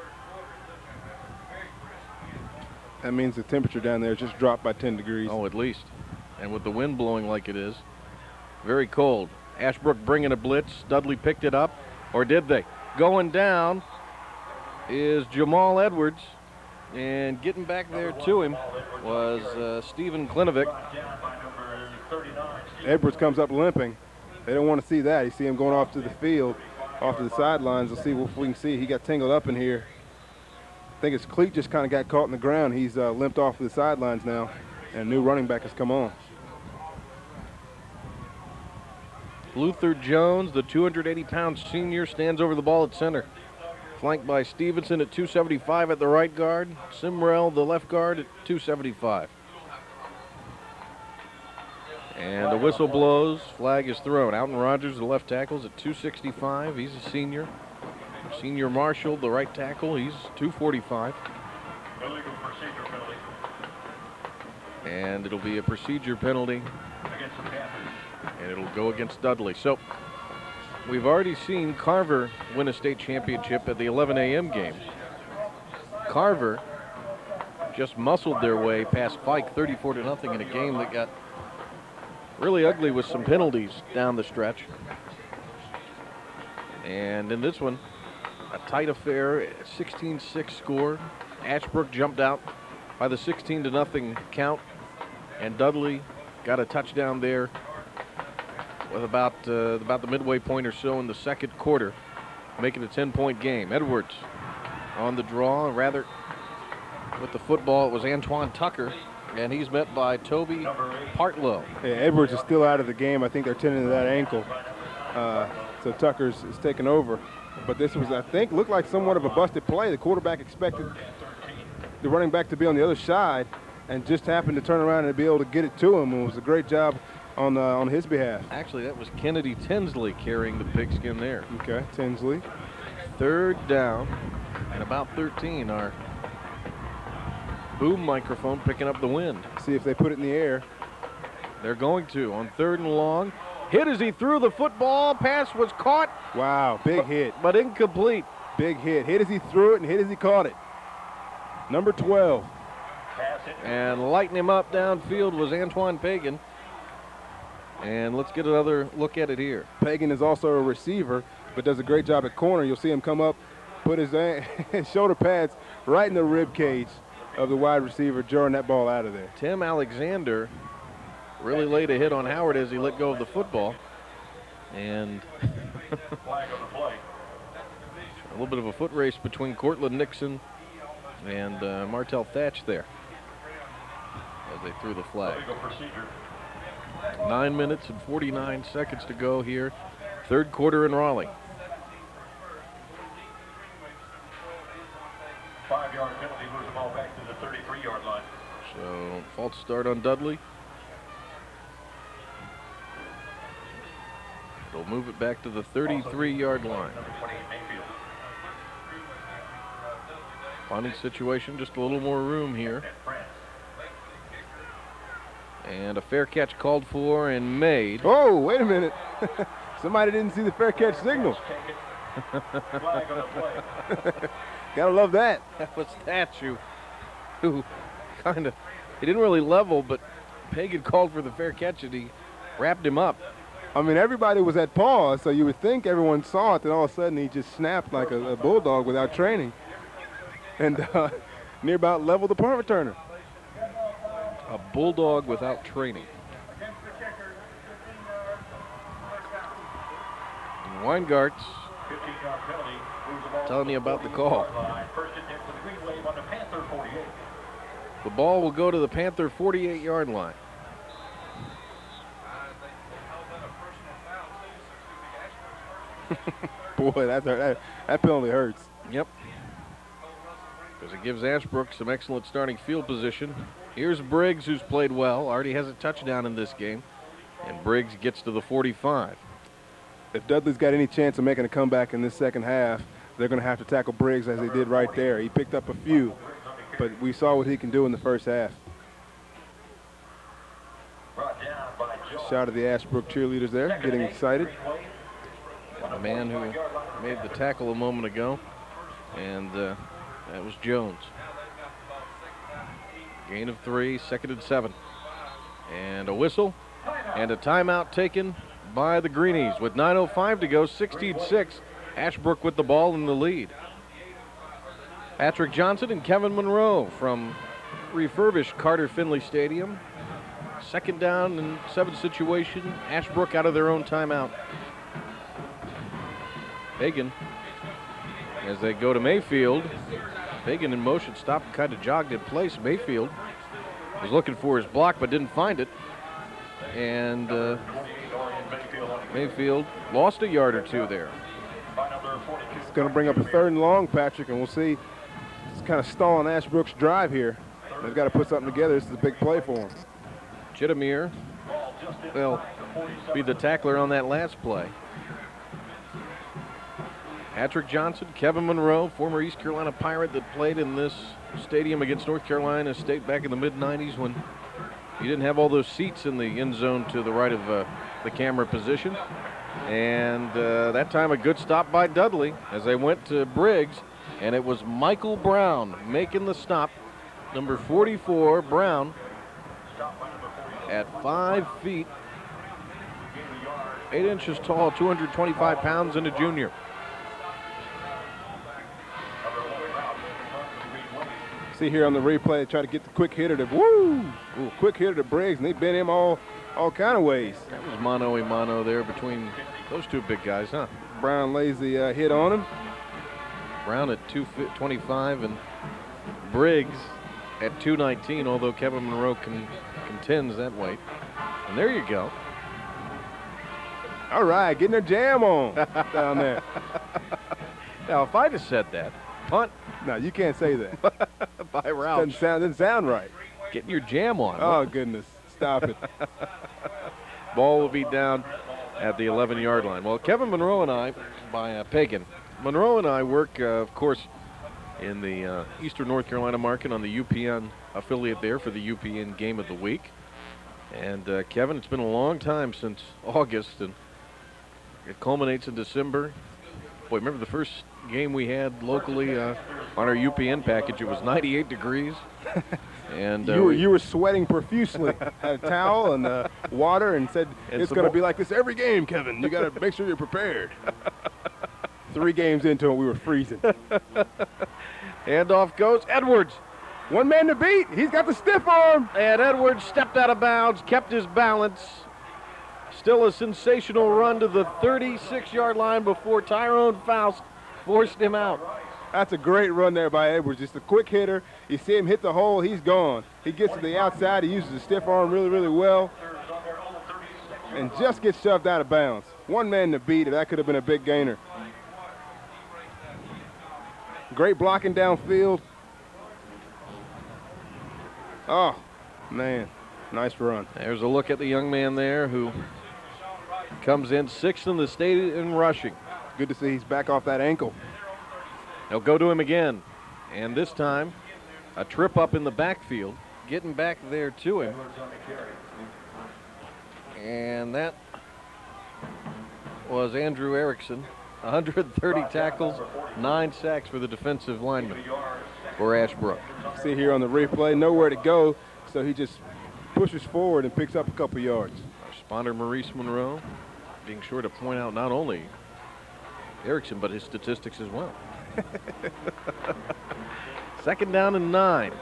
That means the temperature down there just dropped by 10 degrees. Oh, at least. And with the wind blowing like it is, very cold. Ashbrook bringing a blitz. Dudley picked it up, or did they? Going down is Jamal Edwards, and getting back there to him was Stephen Klinovic. Edwards comes up limping. They don't want to see that. You see him going off to the field, off to the sidelines. We'll see what we can see. He got tangled up in here. I think his cleat just kind of got caught in the ground. He's limped off to the sidelines now, and a new running back has come on. Luther Jones, the 280-pound senior, stands over the ball at center. Flanked by Stevenson at 275 at the right guard. Simrell, the left guard, at 275. And the whistle blows. Flag is thrown. Alton Rogers, the left tackle, is at 265. He's a senior. Senior Marshall, the right tackle, he's 245. Illegal procedure penalty And it'll be a procedure penalty. against the Panthers. And it'll go against Dudley. So we've already seen Carver win a state championship at the 11 a.m. game. Carver just muscled their way past Fike 34-0 in a game that got really ugly with some penalties down the stretch. And in this one, a tight affair, 16-6 score. Ashbrook jumped out by the 16-0 count, and Dudley got a touchdown there with about the midway point or so in the second quarter, making a 10-point game. Edwards on the draw, rather with the football. It was Antoine Tucker, and he's met by Toby Partlow. Yeah, Edwards is still out of the game. I think they're tending to that ankle. So Tucker's is taking over. But this was, I think, looked like somewhat of a busted play. The quarterback expected the running back to be on the other side and just happened to turn around and be able to get it to him. It was a great job on his behalf. Actually, that was Kennedy Tinsley carrying the pigskin there. Okay, Tinsley. Third down and about 13. Our boom microphone picking up the wind. See if they put it in the air. They're going to on 3rd and long. Hit as he threw the football. Pass was caught. Wow, big hit. But incomplete. Big hit. Hit as he threw it and hit as he caught it. Number 12. And lighting him up downfield was Antoine Pagan. And let's get another look at it here. Pagan is also a receiver, but does a great job at corner. You'll see him come up, put his shoulder pads right in the rib cage of the wide receiver, drawing that ball out of there. Tim Alexander really laid a hit on Howard as he let go of the football. And Flag on the play. a little bit of a foot race between Cortland Nixon and Martell Thatch there as they threw the flag. Illegal procedure. 9 minutes and 49 seconds to go here. Third quarter in Raleigh. 5-yard penalty moves the ball back to the 33-yard line. So false start on Dudley. They'll move it back to the 33-yard line. Number 28 Mayfield. Punting situation, just a little more room here. And France. And a fair catch called for and made. Oh, wait a minute. Somebody didn't see the fair catch signal. Flag on the play. Gotta love that. That was Thatch who kind of, he didn't really level, but Pagan called for the fair catch and he wrapped him up. I mean, everybody was at pause, so you would think everyone saw it, then all of a sudden he just snapped like a bulldog without training. And near about leveled the punt returner. A bulldog without training. And Weingart's 15-yard penalty moves the ball telling you about the call. First and 10 for the Green Wave on the Panther 48. The ball will go to the Panther 48-yard line. Boy, that penalty hurts. Yep. Because it gives Ashbrook some excellent starting field position. Here's Briggs, who's played well, already has a touchdown in this game. And Briggs gets to the 45. If Dudley's got any chance of making a comeback in this second half, they're going to have to tackle Briggs as they did right there. He picked up a few, but we saw what he can do in the first half. Brought down by Joe. Shout out to the Ashbrook cheerleaders there, getting excited. A man who made the tackle a moment ago, and that was Jones. Gain of 3, 2nd and 7. And a whistle and a timeout taken by the Greenies with 9:05 to go, 16-6. Ashbrook with the ball in the lead. Patrick Johnson and Kevin Monroe from refurbished Carter Finley Stadium. 2nd down and 7 situation. Ashbrook out of their own timeout. Pagan, as they go to Mayfield. Pagan in motion, stopped, kind of jogged in place. Mayfield was looking for his block but didn't find it. And Mayfield lost a yard or 2 there. It's going to bring up a 3rd and long, Patrick, and we'll see. It's kind of stalling Ashbrook's drive here. They've got to put something together. This is a big play for them. Chittimere will be the tackler on that last play. Patrick Johnson, Kevin Monroe, former East Carolina Pirate that played in this stadium against North Carolina State back in the mid-90s when you didn't have all those seats in the end zone to the right of the camera position. And that time a good stop by Dudley as they went to Briggs, and it was Michael Brown making the stop. Number 44, Brown, at 5 feet, 8 inches tall, 225 pounds, and a junior. See here on the replay, they try to get the quick hitter to quick hitter to Briggs, and they bent him all kind of ways. That was mano-a-mano there between those 2 big guys, huh? Brown lays the hit on him. Brown at 225 and Briggs at 219, although Kevin Monroe contends that weight. And there you go. All right, getting their jam on down there. Now, if I'd have said that, punt. No, you can't say that. By Roush. Doesn't sound right. Getting your jam on. Oh, goodness. Stop it. Ball will be down at the 11-yard line. Well, Kevin Monroe and I, by Pagan. Monroe and I work, of course, in the Eastern North Carolina market on the UPN affiliate there for the UPN Game of the Week. And Kevin, it's been a long time since August, and it culminates in December. Boy, remember the first game we had locally on our UPN package? It was 98 degrees. And you were sweating profusely. Had a towel and water and said, it's going to be like this every game, Kevin. You got to make sure you're prepared. 3 games into it, we were freezing. Handoff goes. Edwards. One man to beat. He's got the stiff arm. And Edwards stepped out of bounds, kept his balance. Still a sensational run to the 36-yard line before Tyrone Faust forced him out. That's a great run there by Edwards. Just a quick hitter. You see him hit the hole, he's gone. He gets to the outside. He uses the stiff arm really, really well. And just gets shoved out of bounds. One man to beat it. That could have been a big gainer. Great blocking downfield. Oh, man. Nice run. There's a look at the young man there who comes in 6th in the state in rushing. Good to see he's back off that ankle. They'll go to him again. And this time, a trip up in the backfield, getting back there to him. And that was Andrew Erickson. 130 tackles, 9 sacks for the defensive lineman for Ashbrook. See here on the replay, nowhere to go, so he just pushes forward and picks up a couple yards. Our responder, Maurice Monroe, being sure to point out not only Erickson, but his statistics as well. 2nd down and 9.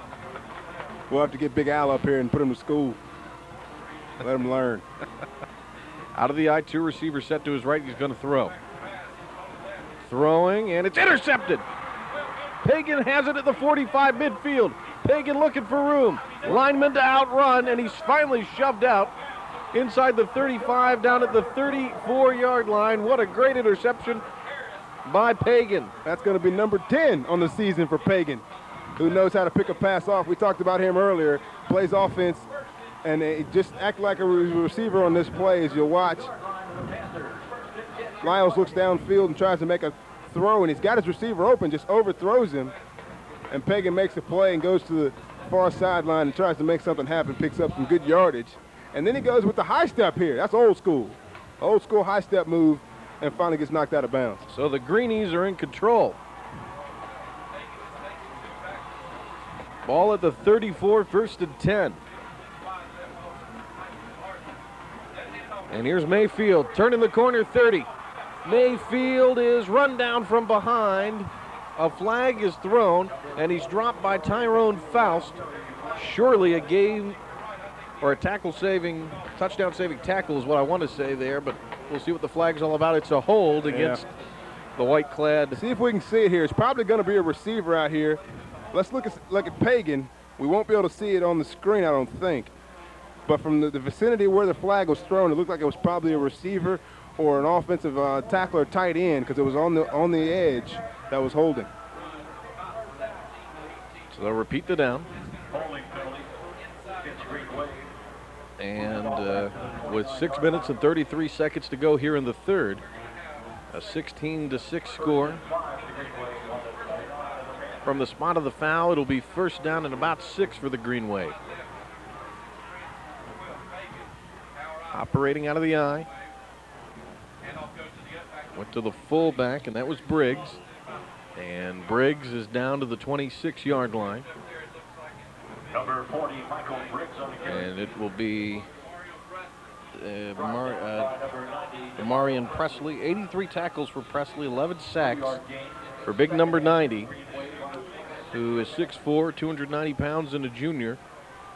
We'll have to get Big Al up here and put him to school. Let him learn. Out of the I-2 receiver set to his right, he's going to throw. Throwing, and it's intercepted. Pagan has it at the 45 midfield. Pagan looking for room. Lineman to outrun, and he's finally shoved out inside the 35 down at the 34-yard line. What a great interception by Pagan. That's going to be number 10 on the season for Pagan, who knows how to pick a pass off. We talked about him earlier. Plays offense, and just act like a receiver on this play as you'll watch. Lyles looks downfield and tries to make a throw, and he's got his receiver open, just overthrows him. And Pagan makes a play and goes to the far sideline and tries to make something happen, picks up some good yardage. And then he goes with the high step here. That's old school. Old school high step move. and finally gets knocked out of bounds. So the Greenies are in control. Ball at the 34, 1st and 10. And here's Mayfield, turning the corner, 30. Mayfield is run down from behind. A flag is thrown, and he's dropped by Tyrone Faust. Surely a game or a touchdown-saving tackle is what I want to say there, but we'll see what the flag's all about. It's a hold against the white-clad. See if we can see it here. It's probably going to be a receiver out here. Let's look at Pagan. We won't be able to see it on the screen, I don't think. But from the vicinity where the flag was thrown, it looked like it was probably a receiver or an offensive tackler tight end, because it was on the edge that was holding. So they'll repeat the down. Holding penalty. It's Green Wave. And with 6 minutes and 33 seconds to go here in the third, a 16-6 score. From the spot of the foul, it'll be 1st down and about 6 for the Green Wave. Operating out of the eye. Went to the fullback, and that was Briggs. And Briggs is down to the 26-yard line. Number 40, Michael Briggs on the carry. And it will be Marion Presley. 83 tackles for Presley, 11 sacks for big number 90, who is 6'4", 290 pounds and a junior.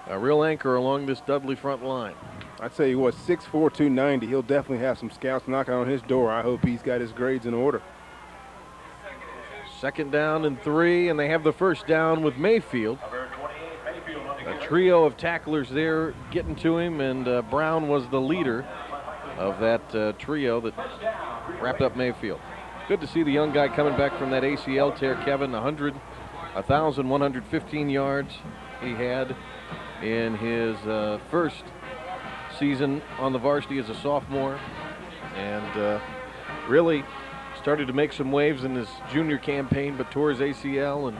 A real anchor along this Dudley front line. I'd say he was 6'4", 290. He'll definitely have some scouts knocking on his door. I hope he's got his grades in order. 2nd down and 3, and they have the 1st down with Mayfield. A trio of tacklers there getting to him, and Brown was the leader of that trio that wrapped up Mayfield. Good to see the young guy coming back from that ACL tear, Kevin. 1,115 yards he had in his first season on the varsity as a sophomore, and really started to make some waves in his junior campaign, but tore his ACL and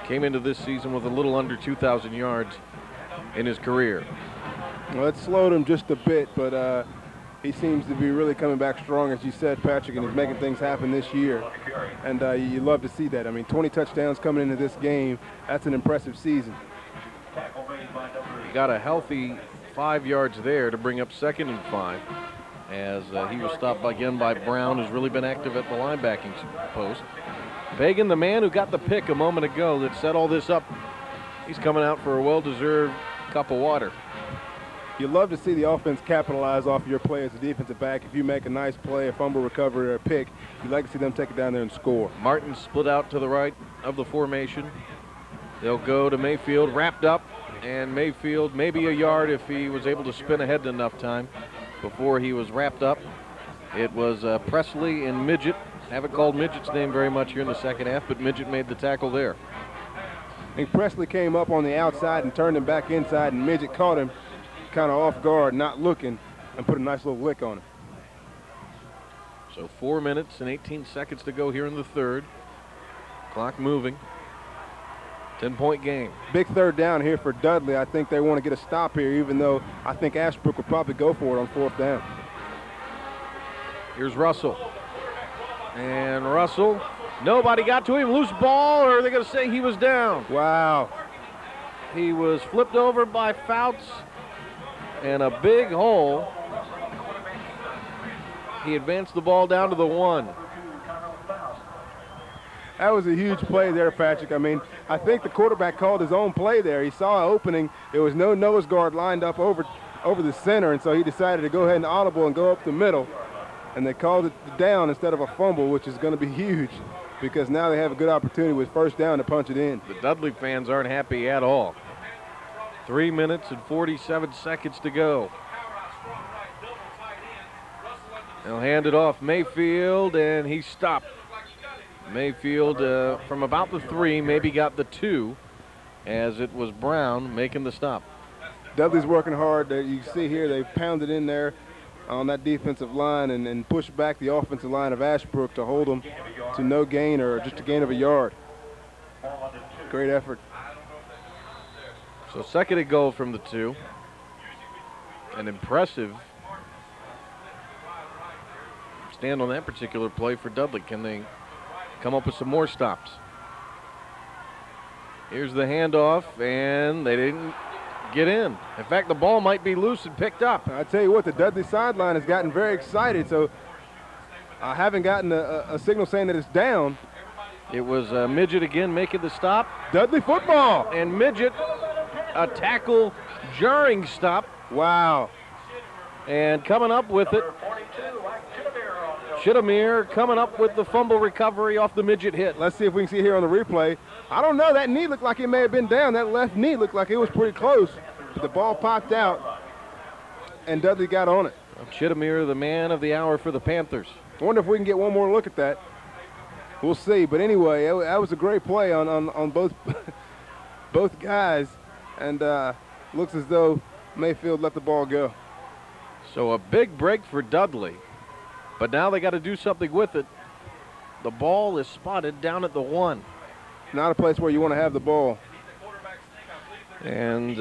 came into this season with a little under 2,000 yards in his career. Well, it slowed him just a bit, but he seems to be really coming back strong, as you said, Patrick, and is making things happen this year. And you love to see that. I mean, 20 touchdowns coming into this game. That's an impressive season. He got a healthy 5 yards there to bring up 2nd and 5, as he was stopped again by Brown, who's really been active at the linebacking post. Pagan, the man who got the pick a moment ago that set all this up, he's coming out for a well-deserved cup of water. You love to see the offense capitalize off your play as a defensive back. If you make a nice play, a fumble recovery, or a pick, you like to see them take it down there and score. Martin split out to the right of the formation. They'll go to Mayfield, wrapped up, and Mayfield maybe a yard if he was able to spin ahead enough time before he was wrapped up. It was Presley and Midget. Haven't called Midget's name very much here in the second half, but Midget made the tackle there. I think Presley came up on the outside and turned him back inside, and Midget caught him kind of off guard, not looking, and put a nice little lick on him. So 4 minutes and 18 seconds to go here in the third. Clock moving. 10-point game. Big 3rd down here for Dudley. I think they want to get a stop here, even though I think Ashbrook would probably go for it on 4th down. Here's Russell. And Russell, nobody got to him. Loose ball, or are they going to say he was down? Wow. He was flipped over by Fouts, and a big hole. He advanced the ball down to the 1. That was a huge play there, Patrick. I mean, I think the quarterback called his own play there. He saw an opening. There was no nose guard lined up over the center, and so he decided to go ahead and audible and go up the middle. And they called it down instead of a fumble, which is going to be huge because now they have a good opportunity with 1st down to punch it in. The Dudley fans aren't happy at all. 3 minutes and 47 seconds to go. They'll hand it off Mayfield, and he stopped. Mayfield from about the 3, maybe got the 2, as it was Brown making the stop. Dudley's working hard. You see here they pounded in there on that defensive line and pushed back the offensive line of Ashbrook to hold them to no gain or just a gain of a yard. Great effort. So 2nd and goal from the 2. An impressive stand on that particular play for Dudley. Can they come up with some more stops? Here's the handoff, and they didn't get in. In fact, the ball might be loose and picked up. I tell you what, the Dudley sideline has gotten very excited, so I haven't gotten a signal saying that it's down. It was Midget again making the stop. Dudley football. And Midget, a tackle jarring stop. Wow. And coming up with it, Chittamere coming up with the fumble recovery off the Midget hit. Let's see if we can see here on the replay. I don't know, that knee looked like it may have been down. That left knee looked like it was pretty close. But the ball popped out, and Dudley got on it. Chittamere, the man of the hour for the Panthers. I wonder if we can get one more look at that. We'll see. But anyway, that was a great play on both both guys, and looks as though Mayfield let the ball go. So a big break for Dudley, but now they got to do something with it. The ball is spotted down at the 1. Not a place where you want to have the ball. And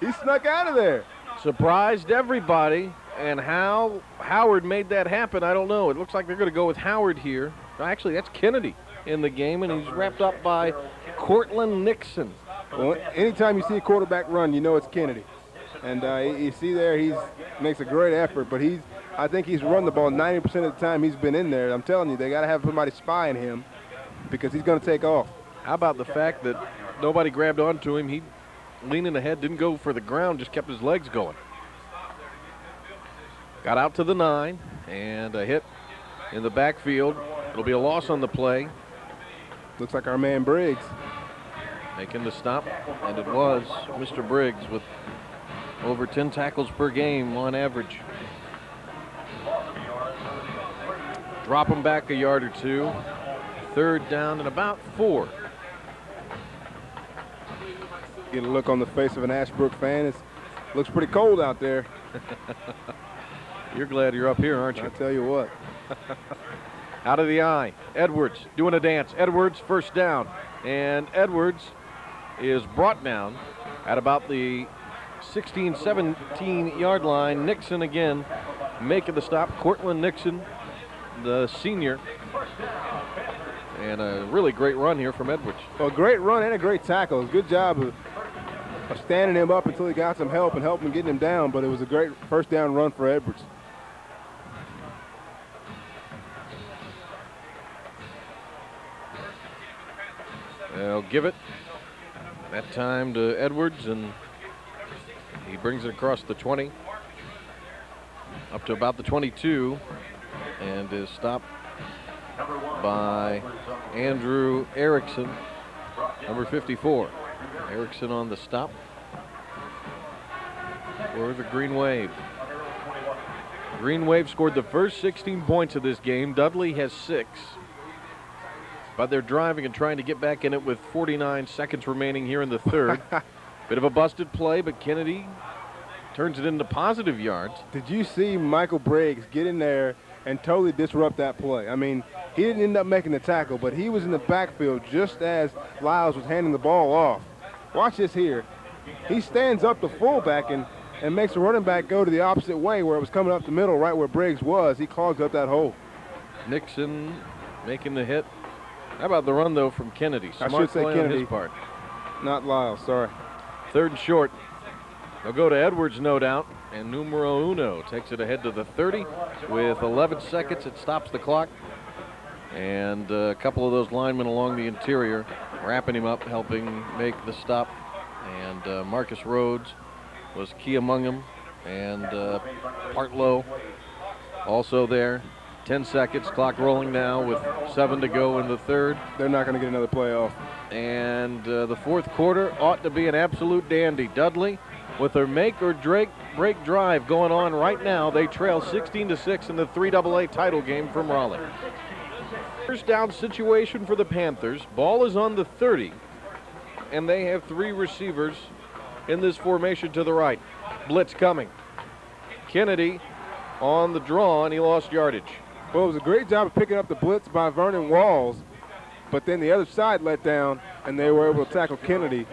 he snuck out of there. Surprised everybody. And how Howard made that happen, I don't know. It looks like they're going to go with Howard here. Actually, that's Kennedy in the game, and he's wrapped up by Cortland Nixon. Well, anytime you see a quarterback run, you know it's Kennedy. And you see there, he makes a great effort, but I think he's run the ball 90% of the time he's been in there. I'm telling you, they got to have somebody spying him because he's going to take off. How about the fact that nobody grabbed onto him? He leaning ahead, didn't go for the ground, just kept his legs going. Got out to the 9, and a hit in the backfield. It'll be a loss on the play. Looks like our man Briggs making the stop, and it was Mr. Briggs with over 10 tackles per game on average. Drop him back a yard or two. 3rd down and about 4. Get a look on the face of an Ashbrook fan. It looks pretty cold out there. You're glad you're up here, aren't you? I tell you what. Out of the eye. Edwards doing a dance. Edwards, 1st down. And Edwards is brought down at about the 16, 17 yard line. Nixon again making the stop. Cortland Nixon, the senior. And a really great run here from Edwards. Well, a great run and a great tackle. Good job of standing him up until he got some help and helping getting him down, but it was a great 1st down run for Edwards. They'll give it that time to Edwards, and he brings it across the 20 up to about the 22 and is stopped by Andrew Erickson, number 54. Erickson on the stop for the Green Wave. Green Wave scored the first 16 points of this game. Dudley has 6. But they're driving and trying to get back in it with 49 seconds remaining here in the 3rd. Bit of a busted play, but Kennedy turns it into positive yards. Did you see Michael Briggs get in there and totally disrupt that play? I mean, he didn't end up making the tackle, but he was in the backfield just as Lyles was handing the ball off. Watch this here. He stands up the fullback and makes the running back go to the opposite way where it was coming up the middle, right where Briggs was. He clogs up that hole. Nixon making the hit. How about the run, though, from Kennedy? I should say play Kennedy, on his part. not Lyles, sorry. 3rd and short. They'll go to Edwards, no doubt, and numero uno takes it ahead to the 30 with 11 seconds. It stops the clock, and a couple of those linemen along the interior wrapping him up, helping make the stop, and Marcus Rhodes was key among them, and Partlow also there. 10 seconds, clock rolling now with 7 to go in the 3rd. They're not going to get another play off. And the 4th quarter ought to be an absolute dandy. Dudley with their make or break drive going on right now. They trail 16-6 in the 3AA title game from Raleigh. 1st down situation for the Panthers. Ball is on the 30, and they have 3 receivers in this formation to the right. Blitz coming. Kennedy on the draw, and he lost yardage. Well, it was a great job of picking up the blitz by Vernon Walls, but then the other side let down, and they were able to tackle Kennedy.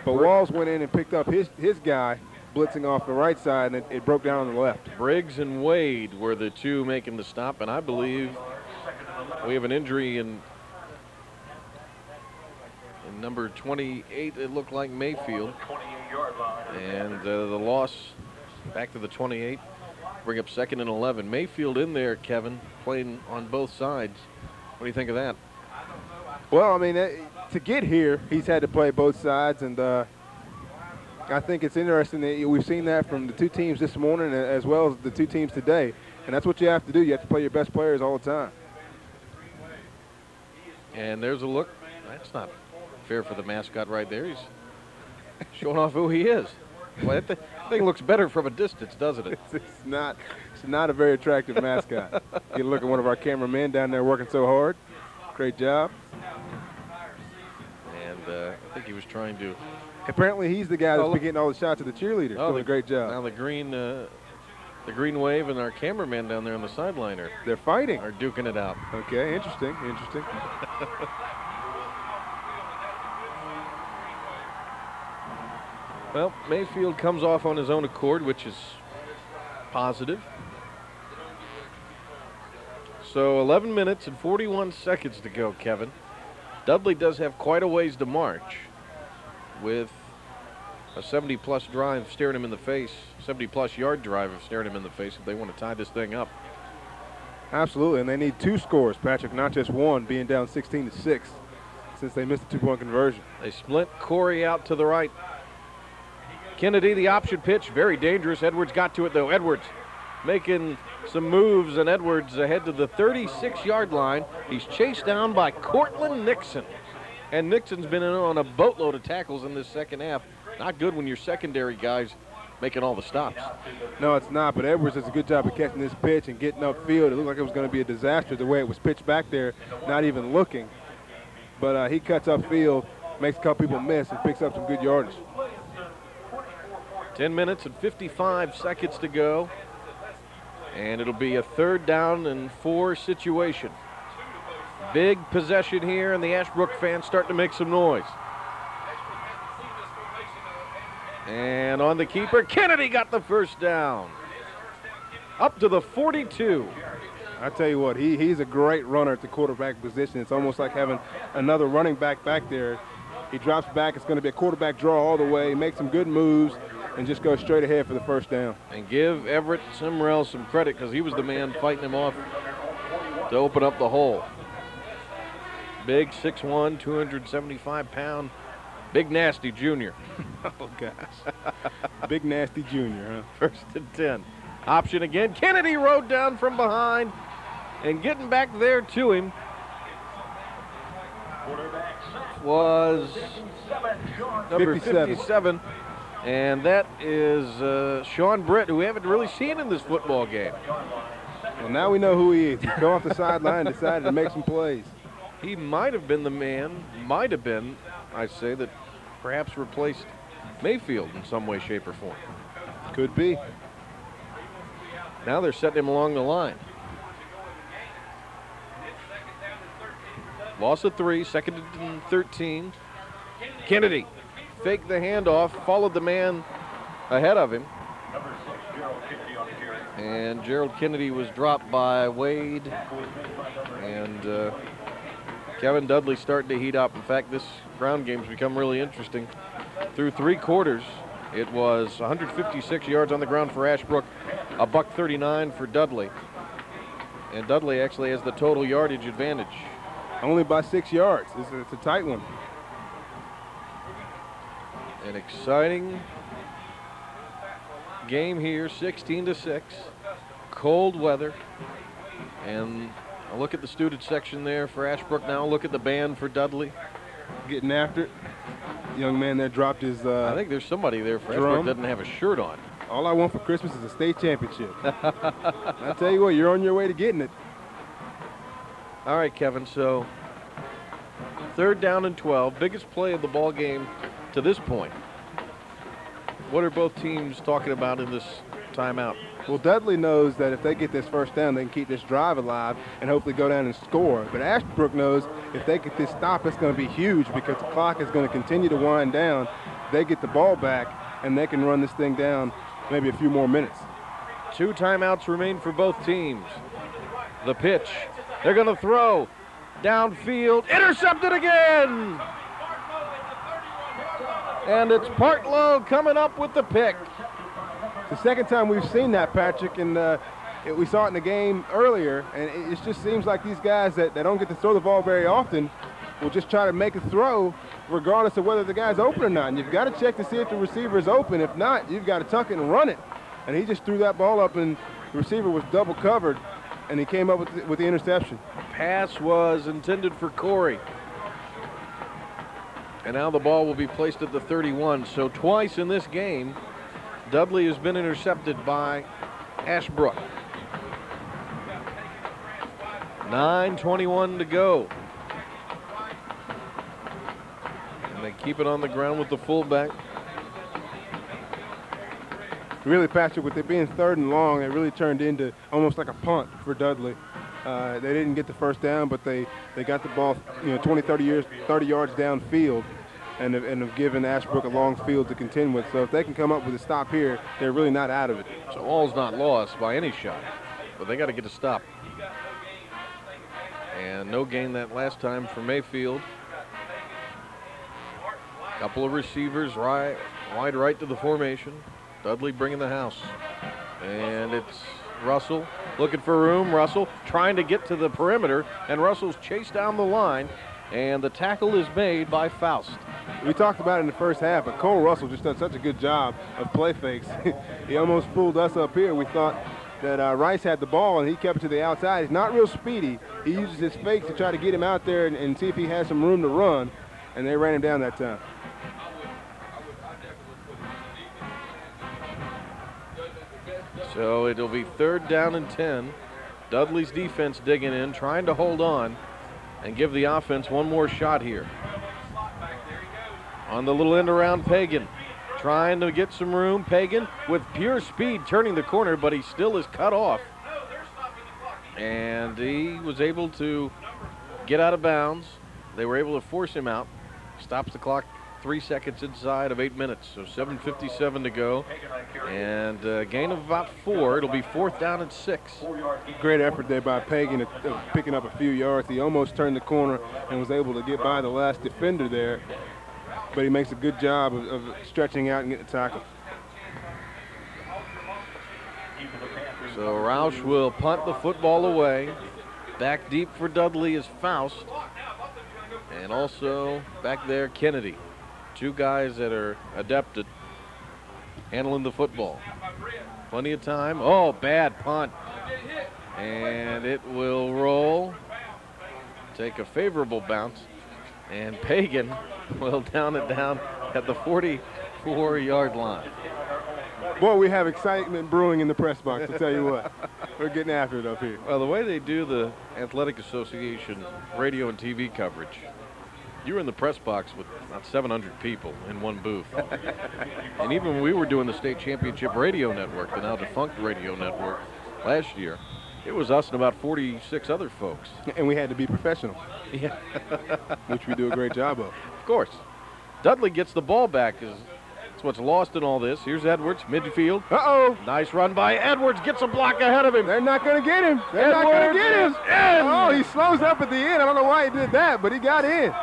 But Walls went in and picked up his guy, blitzing off the right side, and it broke down on the left. Briggs and Wade were the two making the stop, and I believe we have an injury in number 28, it looked like Mayfield. And the loss back to the 28, bring up 2nd and 11. Mayfield in there, Kevin, playing on both sides. What do you think of that? Well, I mean, to get here, he's had to play both sides, and I think it's interesting that we've seen that from the two teams this morning as well as the two teams today, and that's what you have to do. You have to play your best players all the time. And there's a look. That's not fair for the mascot right there. He's showing off who he is. Well, that thing looks better from a distance, doesn't it? It's not a very attractive mascot. You look at one of our cameramen down there working so hard. Great job. And I think he was trying to. Apparently, he's the guy that's been getting all the shots of the cheerleaders. Doing a great job. Now the green wave and our cameraman down there on the sideline they're fighting. Are duking it out. Okay, interesting. Well, Mayfield comes off on his own accord, which is positive. So 11 minutes and 41 seconds to go, Kevin. Dudley does have quite a ways to march with a 70-plus drive staring him in the face, 70-plus yard drive staring him in the face if they want to tie this thing up. Absolutely, and they need 2 scores, Patrick, not just 1, being down 16-6 since they missed the 2-point conversion. They split Corey out to the right. Kennedy, the option pitch, very dangerous. Edwards got to it, though. Edwards making some moves, and Edwards ahead to the 36-yard line. He's chased down by Cortland Nixon. And Nixon's been in on a boatload of tackles in this second half. Not good when your secondary guys making all the stops. No, it's not, but Edwards does a good job of catching this pitch and getting upfield. It looked like it was going to be a disaster the way it was pitched back there, not even looking. But he cuts upfield, makes a couple people miss, and picks up some good yardage. 10 minutes and 55 seconds to go. And it'll be a 3rd down and 4 situation. Big possession here, and the Ashbrook fans start to make some noise. And on the keeper, Kennedy got the first down. Up to the 42. I tell you what, he's a great runner at the quarterback position. It's almost like having another running back there. He drops back. It's going to be a quarterback draw all the way. Makes some good moves and just goes straight ahead for the first down. And give Everett Simrell some credit because he was the man fighting him off to open up the hole. Big 6'1", 275-pound, big nasty junior. Oh, gosh. Big nasty junior, huh? 1st and 10. Option again. Kennedy rode down from behind and getting back there to him was number 57. And that is Sean Britt, who we haven't really seen in this football game. Well, now we know who he is. He came off the sideline and decided to make some plays. He might have been the man, I say, that perhaps replaced Mayfield in some way, shape, or form. Could be. Now they're setting him along the line. Loss of 3, 2nd and 13. Kennedy faked the handoff, followed the man ahead of him. And Gerald Kennedy was dropped by Wade. And Kevin Dudley starting to heat up. In fact, this ground game's become really interesting. Through 3 quarters, it was 156 yards on the ground for Ashbrook, a $139 for Dudley. And Dudley actually has the total yardage advantage. Only by 6 yards. It's a tight one. An exciting game here, 16-6. Cold weather. And a look at the student section there for Ashbrook now. Look at the band for Dudley. Getting after it. The young man there dropped his I think there's somebody there for Ashbrook doesn't have a shirt on. All I want for Christmas is a state championship. I tell you what, you're on your way to getting it. All right, Kevin, so 3rd down and 12, biggest play of the ball game to this point. What are both teams talking about in this timeout? Well, Dudley knows that if they get this first down, they can keep this drive alive and hopefully go down and score. But Ashbrook knows if they get this stop, it's going to be huge because the clock is going to continue to wind down. They get the ball back. and they can run this thing down maybe a few more minutes. 2 timeouts remain for both teams. The pitch. They're going to throw. Downfield. Intercepted again! And it's Partlow coming up with the pick. The second time we've seen that, Patrick, and we saw it in the game earlier, and it just seems like these guys that don't get to throw the ball very often will just try to make a throw regardless of whether the guy's open or not. And you've got to check to see if the receiver is open. If not, you've got to tuck it and run it. And he just threw that ball up, and the receiver was double covered, and he came up with the interception. Pass was intended for Corey. And now the ball will be placed at the 31. So twice in this game, Dudley has been intercepted by Ashbrook. 9:21 to go. And they keep it on the ground with the fullback. Really, Patrick, with it being 3rd and long, it really turned into almost like a punt for Dudley. They didn't get the first down, but they got the ball 20, 30 yards downfield and have given Ashbrook a long field to contend with. So if they can come up with a stop here, they're really not out of it. So all's not lost by any shot, but they got to get a stop. And no gain that last time for Mayfield. Couple of receivers wide right to the formation. Dudley bringing the house. And it's Russell looking for room. Russell trying to get to the perimeter, and Russell's chased down the line, and the tackle is made by Faust. We talked about it in the first half, but Cole Russell just done such a good job of play fakes. He almost fooled us up here. We thought that Rice had the ball, and he kept it to the outside. He's not real speedy. He uses his fakes to try to get him out there and see if he has some room to run, and they ran him down that time. So it'll be 3rd down and 10. Dudley's defense digging in, trying to hold on and give the offense one more shot here. On the little end around, Pagan trying to get some room. Pagan with pure speed turning the corner, but he still is cut off. And he was able to get out of bounds. They were able to force him out. Stops the clock 3 seconds inside of 8 minutes, so 7:57 to go, and a gain of about 4. It'll be 4th down and 6. Great effort there by Pagan of picking up a few yards. He almost turned the corner and was able to get by the last defender there, but he makes a good job of stretching out and getting the tackle. So Roush will punt the football away. Back deep for Dudley is Faust, and also back there Kennedy. 2 guys that are adept at handling the football. Plenty of time. Oh, bad punt. And it will roll. Take a favorable bounce. And Pagan will down it down at the 44-yard line. Boy, we have excitement brewing in the press box, I'll tell you what. We're getting after it up here. Well, the way they do the Athletic Association radio and TV coverage, you were in the press box with about 700 people in one booth. And even when we were doing the state championship radio network, the now defunct radio network, last year, it was us and about 46 other folks. And we had to be professional. Yeah. Which we do a great job of. Of course. Dudley gets the ball back. That's what's lost in all this. Here's Edwards, midfield. Uh-oh. Nice run by Edwards. Gets a block ahead of him. They're not going to get him. They're not going to get him. Oh, he slows up at the end. I don't know why he did that, but he got in.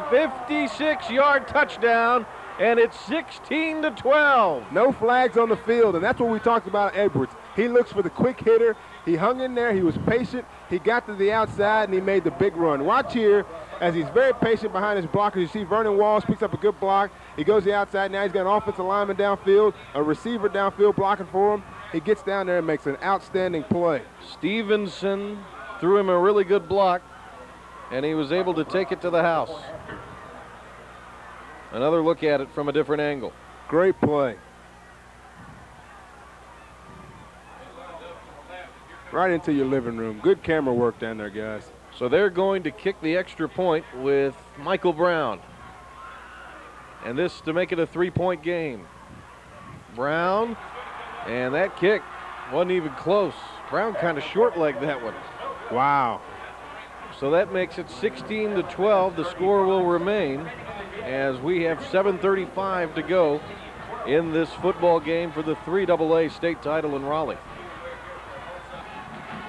56-yard touchdown, and it's 16-12. No flags on the field, and that's what we talked about Edwards. He looks for the quick hitter. He hung in there. He was patient. He got to the outside, and he made the big run. Watch here as he's very patient behind his blockers. You see Vernon Walls picks up a good block. He goes to the outside. Now he's got an offensive lineman downfield, a receiver downfield blocking for him. He gets down there and makes an outstanding play. Stevenson threw him a really good block, and he was able to take it to the house. Another look at it from a different angle. Great play. Right into your living room. Good camera work down there, guys. So they're going to kick the extra point with Michael Brown. And this to make it a 3-point game. Brown, and that kick wasn't even close. Brown kind of short-legged that one. Wow. So that makes it 16-12. The score will remain as we have 7:35 to go in this football game for the 3AA state title in Raleigh.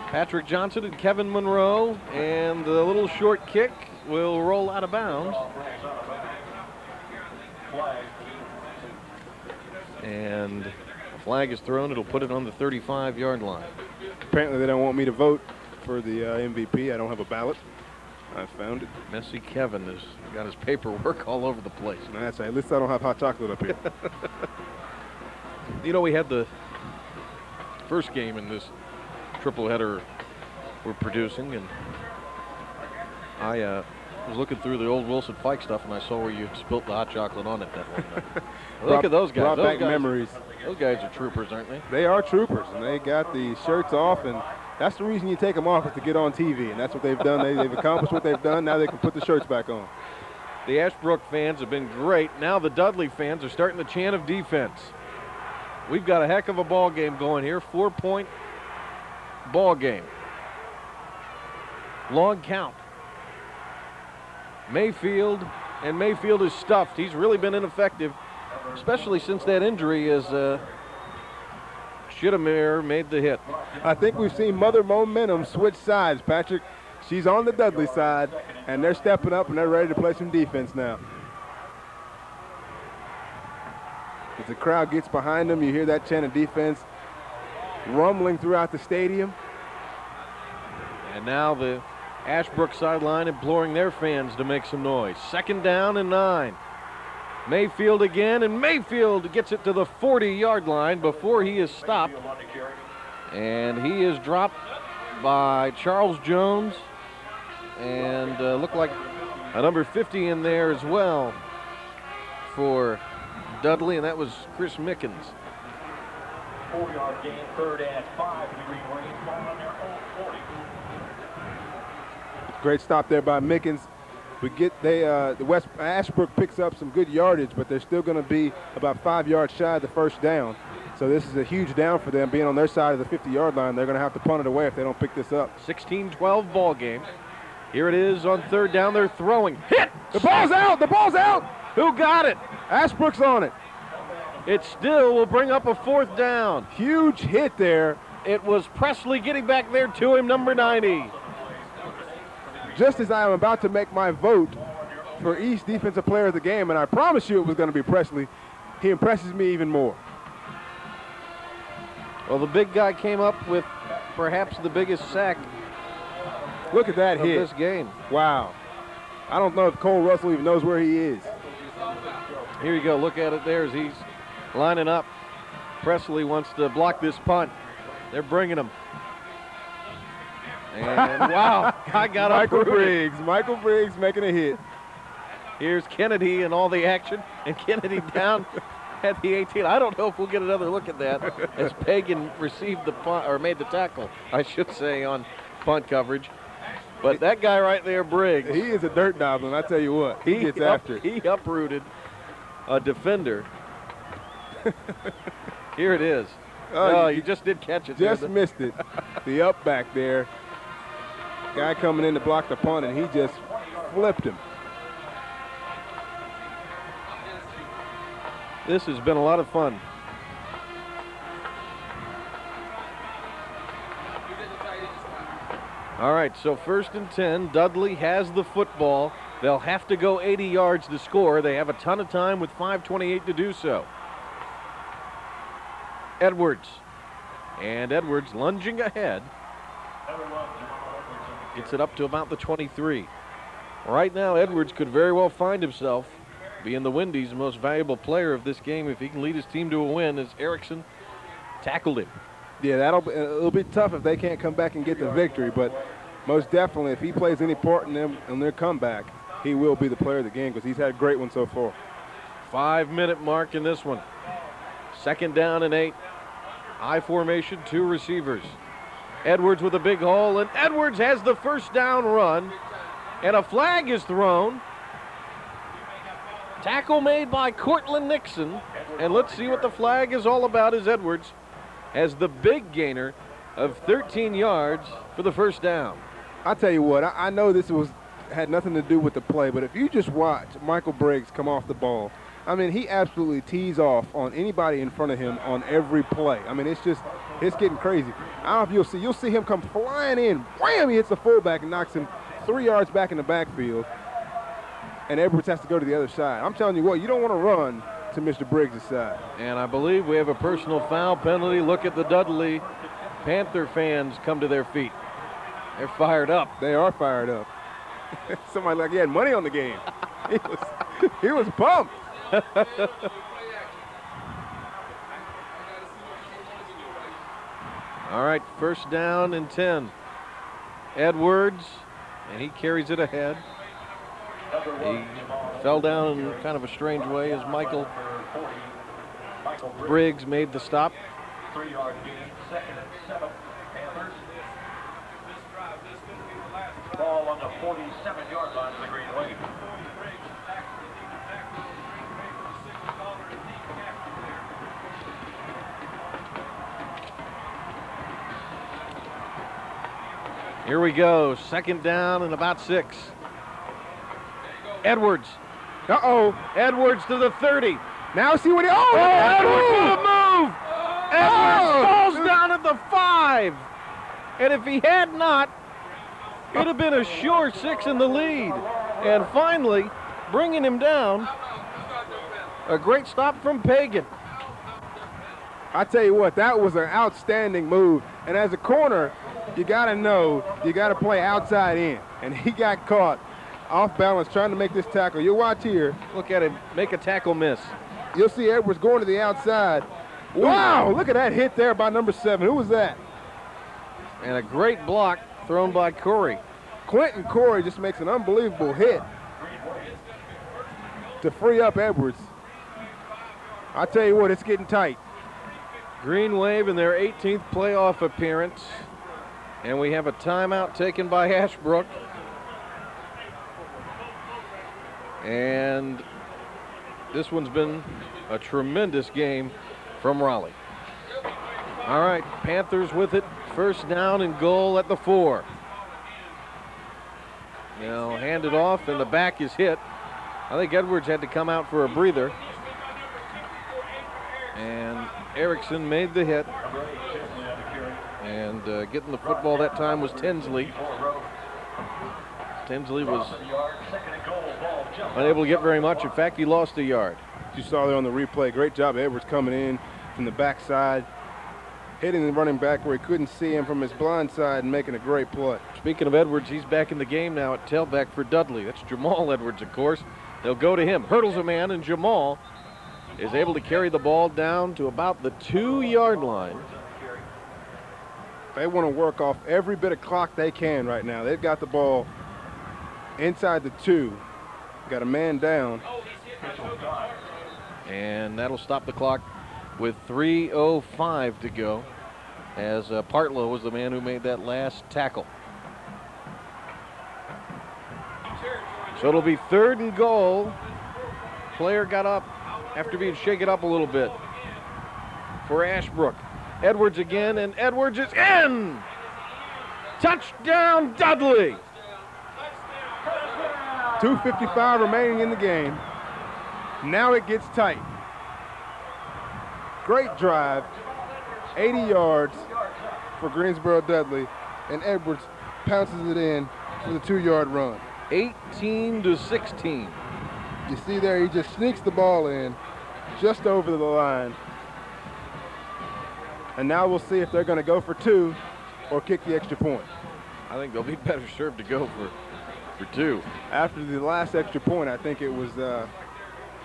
Patrick Johnson and Kevin Monroe, and the little short kick will roll out of bounds. And a flag is thrown. It'll put it on the 35-yard line. Apparently they don't want me to vote for the MVP. I don't have a ballot. I found it. Messy Kevin has got his paperwork all over the place. That's right. At least I don't have hot chocolate up here. You know, we had the first game in this triple header we're producing, and I was looking through the old Wilson Pike stuff, and I saw where you spilt the hot chocolate on it that one night. Look at those guys. Brought back memories. Those guys are troopers, aren't they? They are troopers, and they got the shirts off, and that's the reason you take them off, is to get on TV, and that's what they've done. They've accomplished what they've done. Now they can put the shirts back on. The Ashbrook fans have been great. Now the Dudley fans are starting the chant of defense. We've got a heck of a ball game going here. 4-point ball game. Long count. Mayfield is stuffed. He's really been ineffective, especially since that injury as Shittimere made the hit. I think we've seen Mother Momentum switch sides, Patrick. She's on the Dudley side, and they're stepping up, and they're ready to play some defense now. As the crowd gets behind them, you hear that chant of defense rumbling throughout the stadium. And now the Ashbrook sideline imploring their fans to make some noise. 2nd down and 9. Mayfield again, and Mayfield gets it to the 40-yard line before he is stopped. And he is dropped by Charles Jones, and looked like a number 50 in there as well for Dudley, and that was Chris Mickens. 4-yard gain, 3rd and 5. Green Wave ball on their own 40. Great stop there by Mickens. The West Ashbrook picks up some good yardage, but they're still going to be about 5 yards shy of the first down. So this is a huge down for them, being on their side of the 50-yard line. They're going to have to punt it away if they don't pick this up. 16-12 ball game. Here it is on 3rd down. They're throwing. Hit! The ball's out! The ball's out! Who got it? Ashbrook's on it. It still will bring up a 4th down. Huge hit there. It was Presley getting back there to him, number 90. Just as I am about to make my vote for East Defensive Player of the Game, and I promise you it was going to be Presley, he impresses me even more. Well, the big guy came up with perhaps the biggest sack. Look at that of hit. This game. Wow. I don't know if Cole Russell even knows where he is. Here you go. Look at it there as he's lining up. Presley wants to block this punt. They're bringing him. And wow, I got Michael Briggs making a hit. Here's Kennedy and all the action, and Kennedy down at the 18. I don't know if we'll get another look at that as Pagan received the punt, or made the tackle, I should say, on punt coverage. But that guy right there, Briggs. He is a dirt goblin, I tell you what. He gets after it. He uprooted a defender. Here it is. Oh, you just did catch it. Just missed it. The up back there. Guy coming in to block the punt, and he just flipped him. This has been a lot of fun. All right, so 1st and 10. Dudley has the football. They'll have to go 80 yards to score. They have a ton of time with 5:28 to do so. Edwards. And Edwards lunging ahead. Gets it up to about the 23. Right now, Edwards could very well find himself being the Windy's most valuable player of this game if he can lead his team to a win, as Erickson tackled him. Yeah, it'll be tough if they can't come back and get the victory, but most definitely if he plays any part in their comeback, he will be the player of the game because he's had a great one so far. 5-minute mark in this one. 2nd down and 8. I formation, 2 receivers. Edwards with a big hole, and Edwards has the 1st down run, and a flag is thrown. Tackle made by Cortland Nixon, and let's see what the flag is all about, as Edwards has the big gainer of 13 yards for the 1st down. I tell you what, I know this had nothing to do with the play, but if you just watch Michael Briggs come off the ball, I mean, he absolutely tees off on anybody in front of him on every play. I mean, it's getting crazy. I don't know if you'll see him come flying in. Wham! He hits the fullback and knocks him 3 yards back in the backfield. And Edwards has to go to the other side. I'm telling you what, you don't want to run to Mr. Briggs' side. And I believe we have a personal foul penalty. Look at the Dudley Panther fans come to their feet. They're fired up. They are fired up. Somebody like he had money on the game. He was pumped. All right, first down and 10. Edwards, and he carries it ahead. He fell down in kind of a strange way as Michael Briggs made the stop. 3-yard gain, 2nd and 7, Panthers. Ball on the 47-yard line of the Green Wave. Here we go, 2nd down and about 6. Edwards. Uh-oh. Edwards to the 30. Now see what he, Edwards with a move. Edwards falls down at the 5. And if he had not, it'd have been a sure 6 in the lead. And finally, bringing him down, a great stop from Pagan. I tell you what, that was an outstanding move. And as a corner, you got to know you got to play outside in. And he got caught off balance trying to make this tackle. You'll watch here. Look at him make a tackle miss. You'll see Edwards going to the outside. Wow, look at that hit there by number 7. Who was that? And a great block thrown by Corey. Quentin Corey just makes an unbelievable hit to free up Edwards. I tell you what, it's getting tight. Green Wave in their 18th playoff appearance. And we have a timeout taken by Ashbrook. And this one's been a tremendous game from Raleigh. All right, Panthers with it. First down and goal at the 4. Now handed off and the back is hit. I think Edwards had to come out for a breather. And Erickson made the hit. And getting the football that time was Tinsley. Tinsley was unable to get very much. In fact, he lost a yard. You saw there on the replay. Great job, Edwards coming in from the backside, hitting the running back where he couldn't see him from his blind side and making a great play. Speaking of Edwards, he's back in the game now at tailback for Dudley. That's Jamal Edwards, of course. They'll go to him. Hurdles a man, and Jamal is able to carry the ball down to about the 2-yard line. They want to work off every bit of clock they can right now. They've got the ball inside the 2. Got a man down. And that'll stop the clock with 3:05 to go, as Partlow was the man who made that last tackle. So it'll be 3rd and goal. Player got up after being shaken up a little bit for Ashbrook. Edwards again, and Edwards is in! Touchdown, Dudley! 2:55 remaining in the game. Now it gets tight. Great drive, 80 yards for Greensboro Dudley, and Edwards pounces it in for the 2-yard run. 18-16. You see there, he just sneaks the ball in just over the line. And now we'll see if they're going to go for 2 or kick the extra point. I think they'll be better served to go for 2. After the last extra point, I think it was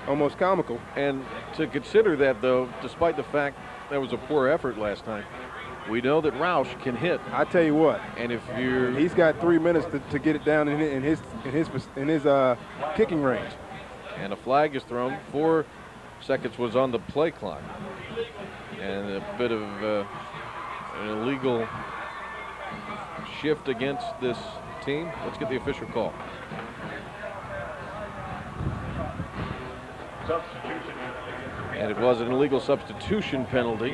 almost comical. And to consider that, though, despite the fact that was a poor effort last time, we know that Roush can hit. I tell you what. And if you're, he's got 3 minutes to get it down in his kicking range. And a flag is thrown. 4 seconds was on the play clock. And a bit of an illegal shift against this team. Let's get the official call. And it was an illegal substitution penalty.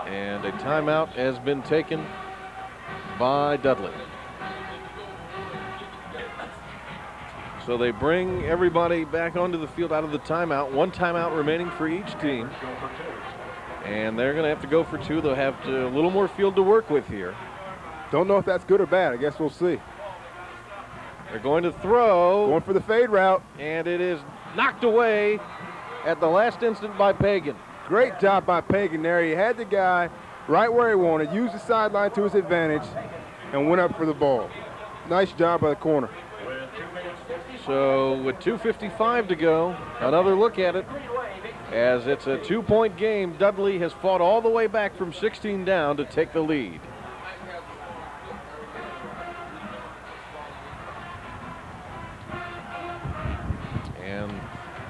And a timeout has been taken by Dudley. So they bring everybody back onto the field out of the timeout. 1 timeout remaining for each team. And they're going to have to go for 2. They'll have a little more field to work with here. Don't know if that's good or bad. I guess we'll see. They're going to throw. Going for the fade route. And it is knocked away at the last instant by Pagan. Great job by Pagan there. He had the guy right where he wanted, used the sideline to his advantage, and went up for the ball. Nice job by the corner. So with 2:55 to go, another look at it. As it's a 2-point game, Dudley has fought all the way back from 16 down to take the lead. And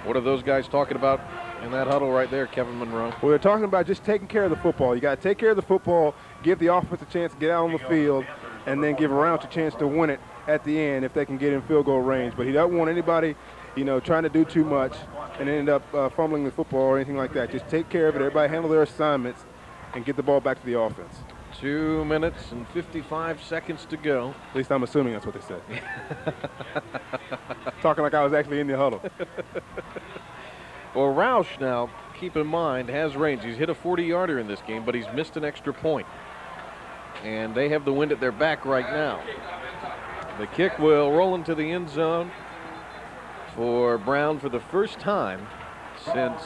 what are those guys talking about in that huddle right there, Kevin Monroe? Well, they're talking about just taking care of the football. You got to take care of the football, give the offense a chance to get out on the field, and then give Roush a chance to win it at the end if they can get in field goal range. But he doesn't want anybody, trying to do too much and end up fumbling the football or anything like that. Just take care of it. Everybody handle their assignments and get the ball back to the offense. 2 minutes and 55 seconds to go. At least I'm assuming that's what they said. Talking like I was actually in the huddle. Well, Roush now, keep in mind, has range. He's hit a 40-yarder in this game, but he's missed an extra point. And they have the wind at their back right now. The kick will roll into the end zone for Brown for the first time since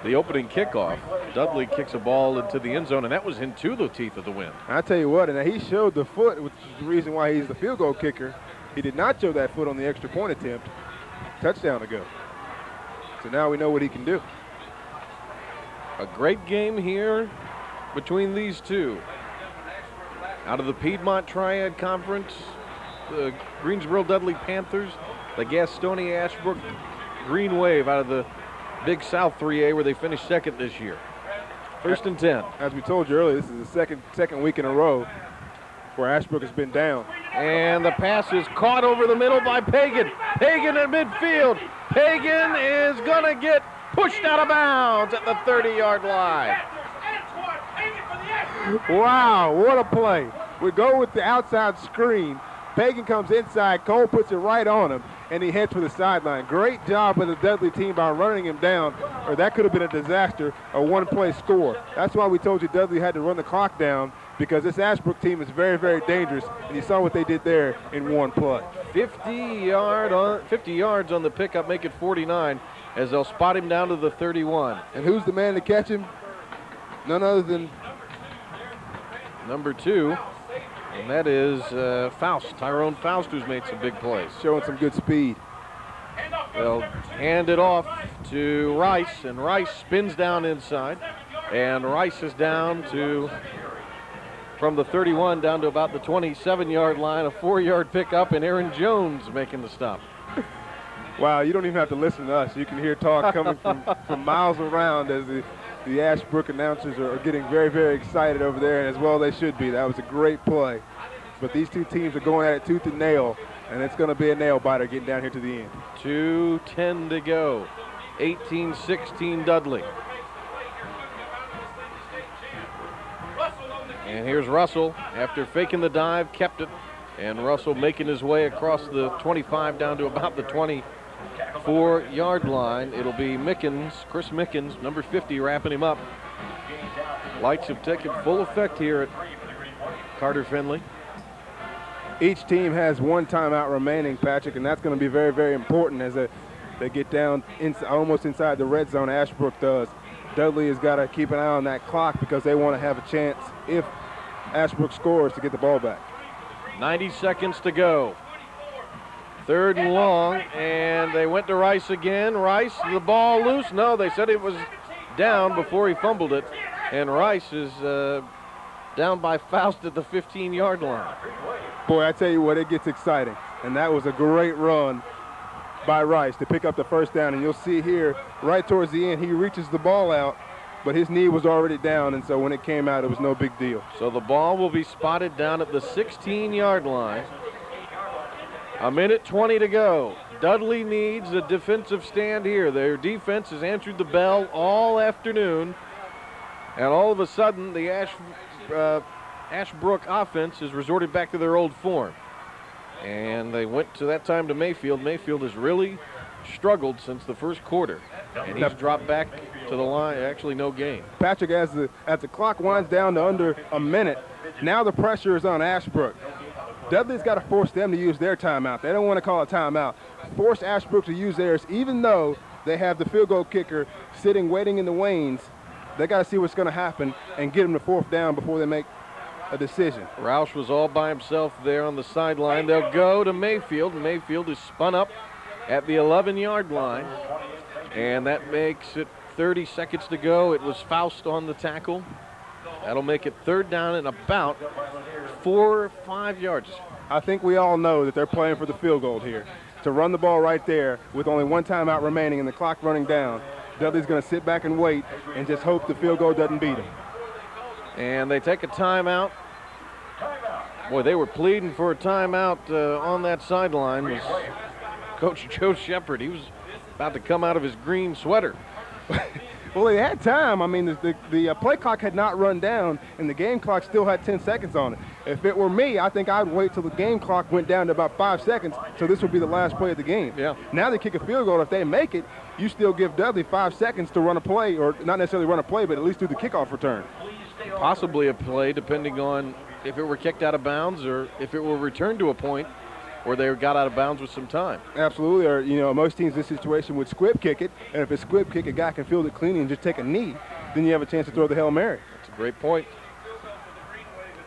the opening kickoff. Dudley kicks a ball into the end zone, and that was into the teeth of the wind. I tell you what, and he showed the foot, which is the reason why he's the field goal kicker. He did not show that foot on the extra point attempt. Touchdown to go. So now we know what he can do. A great game here between these two. Out of the Piedmont Triad Conference, the Greensboro Dudley Panthers, the Gastonia Ashbrook Green Wave out of the Big South 3A, where they finished second this year. 1st and 10. As we told you earlier, this is the second week in a row where Ashbrook has been down. And the pass is caught over the middle by Pagan. Pagan at midfield. Pagan is going to get pushed out of bounds at the 30-yard line. Wow, what a play. We go with the outside screen. Pagan comes inside. Cole puts it right on him, and he heads for the sideline. Great job by the Dudley team by running him down, or that could have been a disaster, a one-play score. That's why we told you Dudley had to run the clock down, because this Ashbrook team is very, very dangerous, and you saw what they did there in one play. 50 yards on the pickup, make it 49, as they'll spot him down to the 31. And who's the man to catch him? None other than number 2. And that is Faust, Tyrone Faust, who's made some big plays. Showing some good speed. They'll hand it off to Rice, and Rice spins down inside. And Rice is down to, from the 31 down to about the 27-yard line, a 4-yard pickup, and Aaron Jones making the stop. Wow, you don't even have to listen to us. You can hear talk coming from miles around as the Ashbrook announcers are getting very, very excited over there, and as well they should be. That was a great play. But these two teams are going at it tooth and nail, and it's going to be a nail biter getting down here to the end. 2:10 to go. 18-16 Dudley. And here's Russell. After faking the dive, kept it. And Russell making his way across the 25 down to about the 24-yard line. It'll be Mickens, Chris Mickens, number 50, wrapping him up. Lights have taken full effect here at Carter Finley. Each team has one timeout remaining, Patrick, and that's going to be very, very important as they get down almost inside the red zone. Ashbrook does. Dudley has got to keep an eye on that clock because they want to have a chance, if Ashbrook scores, to get the ball back. 90 seconds to go. 3rd and long, and they went to Rice again. Rice, the ball loose. No, they said it was down before he fumbled it, and Rice is down by Faust at the 15-yard line. Boy, I tell you what, it gets exciting, and that was a great run by Rice to pick up the first down, and you'll see here right towards the end he reaches the ball out, but his knee was already down, and so when it came out it was no big deal. So the ball will be spotted down at the 16-yard line. 1:20 to go. Dudley needs a defensive stand here. Their defense has answered the bell all afternoon, and all of a sudden the Ashbrook offense has resorted back to their old form. And they went to that time to Mayfield. Mayfield has really struggled since the first quarter. And he's dropped back to the line. Actually, no gain. Patrick, as the clock winds down to under a minute, now the pressure is on Ashbrook. Dudley's got to force them to use their timeout. They don't want to call a timeout. Force Ashbrook to use theirs, even though they have the field goal kicker sitting, waiting in the wings. They got to see what's going to happen and get him to fourth down before they make a decision. Roush was all by himself there on the sideline. They'll go to Mayfield. Mayfield is spun up at the 11-yard line. And that makes it 30 seconds to go. It was Faust on the tackle. That'll make it third down and about 4 or 5 yards. I think we all know that they're playing for the field goal here. To run the ball right there with only one timeout remaining and the clock running down, Dudley's going to sit back and wait and just hope the field goal doesn't beat him. And they take a timeout. Boy, they were pleading for a timeout on that sideline. Was Coach Joe Shepard. He was about to come out of his green sweater. Well, they had time. I mean, the play clock had not run down, and the game clock still had 10 seconds on it. If it were me, I think I'd wait till the game clock went down to about 5 seconds, so this would be the last play of the game. Yeah. Now they kick a field goal. If they make it, you still give Dudley 5 seconds to run a play, or not necessarily run a play, but at least do the kickoff return. Possibly a play, depending on if it were kicked out of bounds or if it were returned to a point or they got out of bounds with some time. Absolutely, or, you know, most teams in this situation would squib kick it, and if it's squib kick, a guy can field it cleanly and just take a knee, then you have a chance to throw the Hail Mary. That's a great point.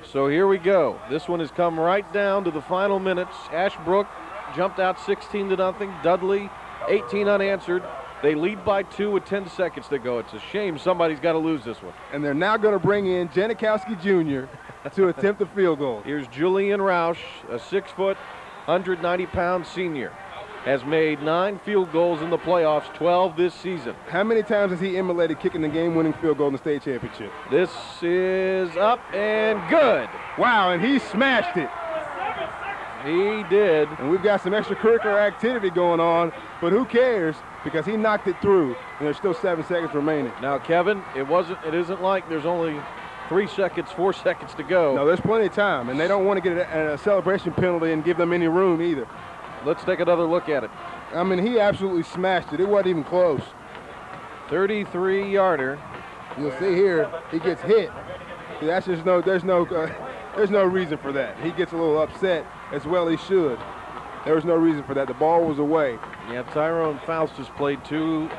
So here we go. This one has come right down to the final minutes. Ashbrook jumped out 16-0. Dudley, 18 unanswered. They lead by 2 with 10 seconds to go. It's a shame somebody's got to lose this one. And they're now going to bring in Janikowski Jr. to attempt the field goal. Here's Julian Roush, a 6-foot, 190-pound senior. Has made 9 field goals in the playoffs, 12 this season. How many times has he emulated kicking the game-winning field goal in the state championship? This is up and good. Wow, and he smashed it. He did. And we've got some extracurricular activity going on, but who cares? Because he knocked it through, and there's still 7 seconds remaining. Now, Kevin, it isn't like there's only 3 seconds, 4 seconds to go. No, there's plenty of time, and they don't want to get a celebration penalty and give them any room either. Let's take another look at it. I mean, he absolutely smashed it. It wasn't even close. 33-yarder. You'll see here, he gets hit. That's just there's no reason for that. He gets a little upset, as well he should. There was no reason for that. The ball was away. Yeah, Tyrone Faust has played too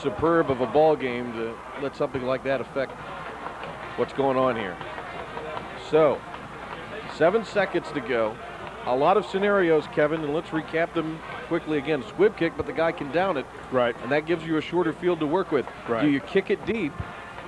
superb of a ball game to let something like that affect what's going on here. So, 7 seconds to go. A lot of scenarios, Kevin, and let's recap them quickly again. Squib kick, but the guy can down it. Right. And that gives you a shorter field to work with. Right. Do you kick it deep,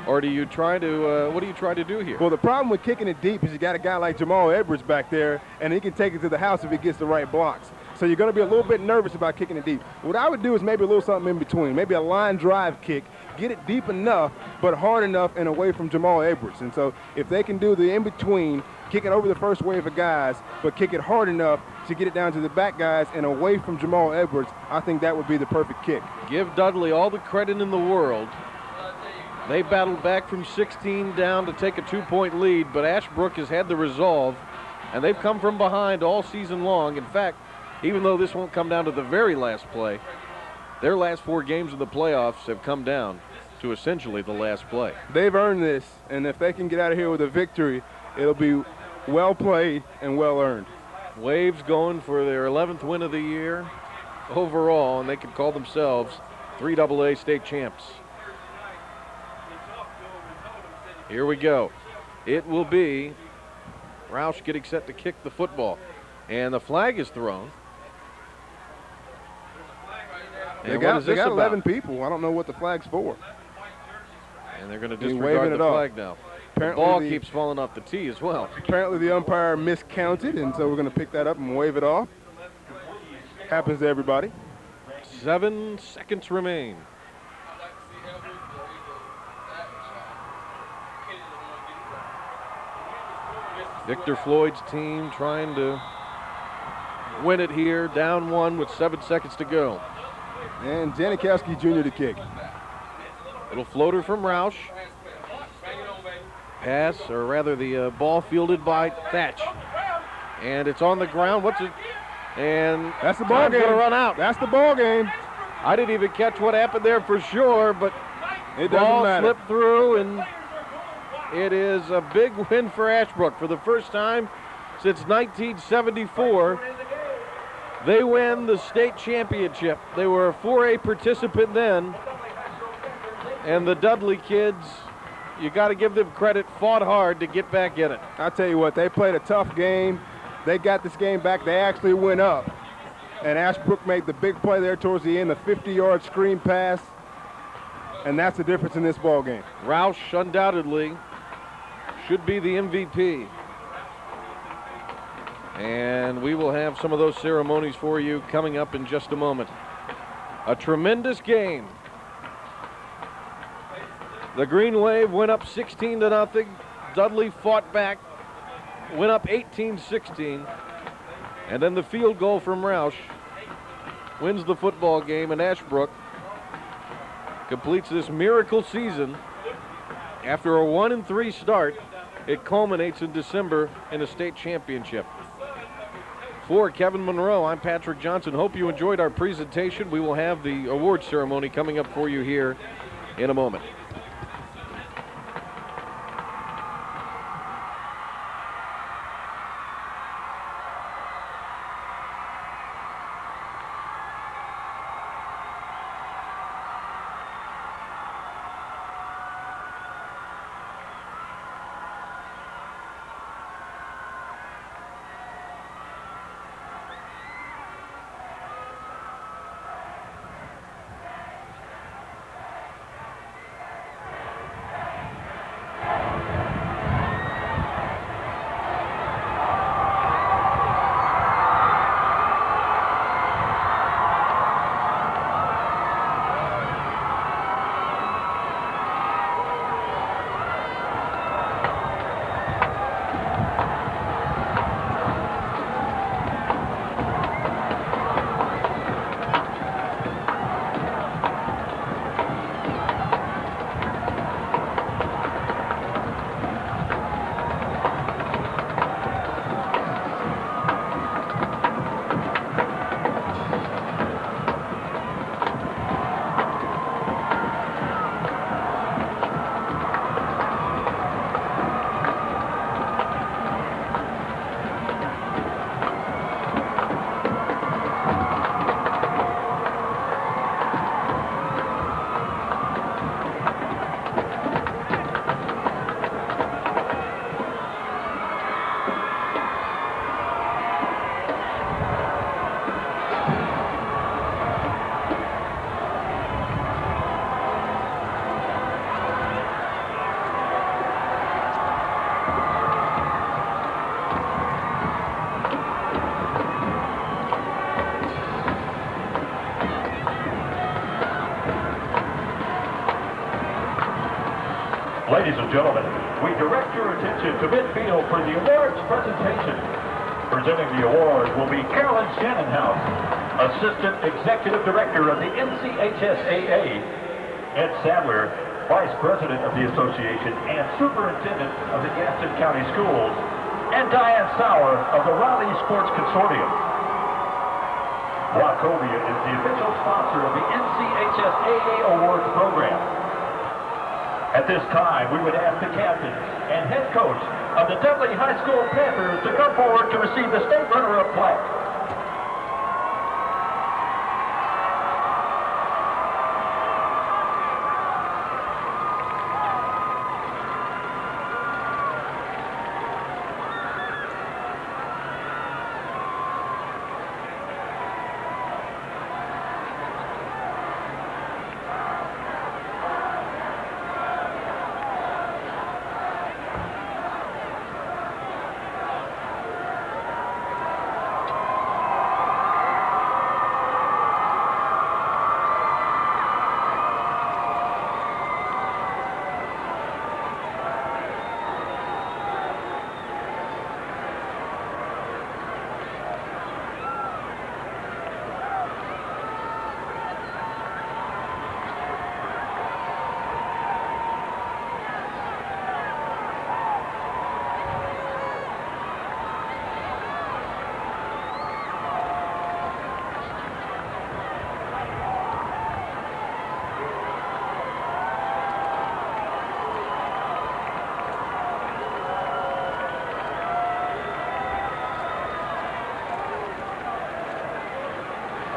or do you try to, what do you try to do here? Well, the problem with kicking it deep is you got a guy like Jamal Edwards back there, and he can take it to the house if he gets the right blocks. So you're going to be a little bit nervous about kicking it deep. What I would do is maybe a little something in between, maybe a line drive kick, get it deep enough, but hard enough and away from Jamal Edwards. And so if they can do the in-between, kick it over the first wave of guys, but kick it hard enough to get it down to the back guys and away from Jamal Edwards, I think that would be the perfect kick. Give Dudley all the credit in the world. They battled back from 16 down to take a 2-point lead, but Ashbrook has had the resolve, and they've come from behind all season long. In fact, even though this won't come down to the very last play, their last 4 games in the playoffs have come down to essentially the last play. They've earned this, and if they can get out of here with a victory, it'll be well played and well earned. Waves going for their 11th win of the year overall, and they could call themselves 3AA state champs. Here we go. It will be Roush getting set to kick the football, and the flag is thrown. They got 11 people. I don't know what the flag's for. And they're going to disregard the flag now. Apparently the ball keeps falling off the tee as well. Apparently the umpire miscounted, and so we're going to pick that up and wave it off. Happens to everybody. 7 seconds remain. Victor Floyd's team trying to win it here, down 1 with 7 seconds to go. And Janikowski Jr. to kick. Little floater from Roush. Pass, or rather the ball fielded by Thatch. And it's on the ground. What's it? And that's the ball game. Gonna run out. That's the ball game. I didn't even catch what happened there for sure, but it doesn't matter. Slipped through, and it is a big win for Ashbrook. For the first time since 1974, they win the state championship. They were a 4A participant then, and the Dudley kids, you got to give them credit, fought hard to get back in it. I'll tell you what, they played a tough game. They got this game back. They actually went up. And Ashbrook made the big play there towards the end, the 50-yard screen pass. And that's the difference in this ball game. Roush undoubtedly should be the MVP. And we will have some of those ceremonies for you coming up in just a moment. A tremendous game. The Green Wave went up 16-0. Dudley fought back, went up 18-16. And then the field goal from Roush wins the football game, and Ashbrook completes this miracle season. After a 1-3 start, it culminates in December in a state championship. For Kevin Monroe, I'm Patrick Johnson. Hope you enjoyed our presentation. We will have the award ceremony coming up for you here in a moment. Ladies and gentlemen, we direct your attention to midfield for the awards presentation. Presenting the award will be Carolyn Shannonhouse, Assistant Executive Director of the NCHSAA, Ed Sadler, Vice President of the Association and Superintendent of the Gaston County Schools, and Diane Sauer of the Raleigh Sports Consortium. Wachovia is the official sponsor of the NCHSAA Awards program. At this time, we would ask the captain and head coach of the Dudley High School Panthers to come forward to receive the state runner-up plaque.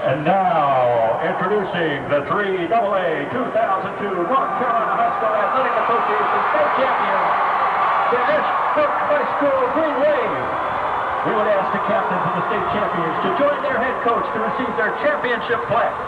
And now, introducing the 3AA 2002 North Carolina High School Athletic Association state champion, the Ashbrook High School Green Wave. We would ask the captains of the state champions to join their head coach to receive their championship plaque.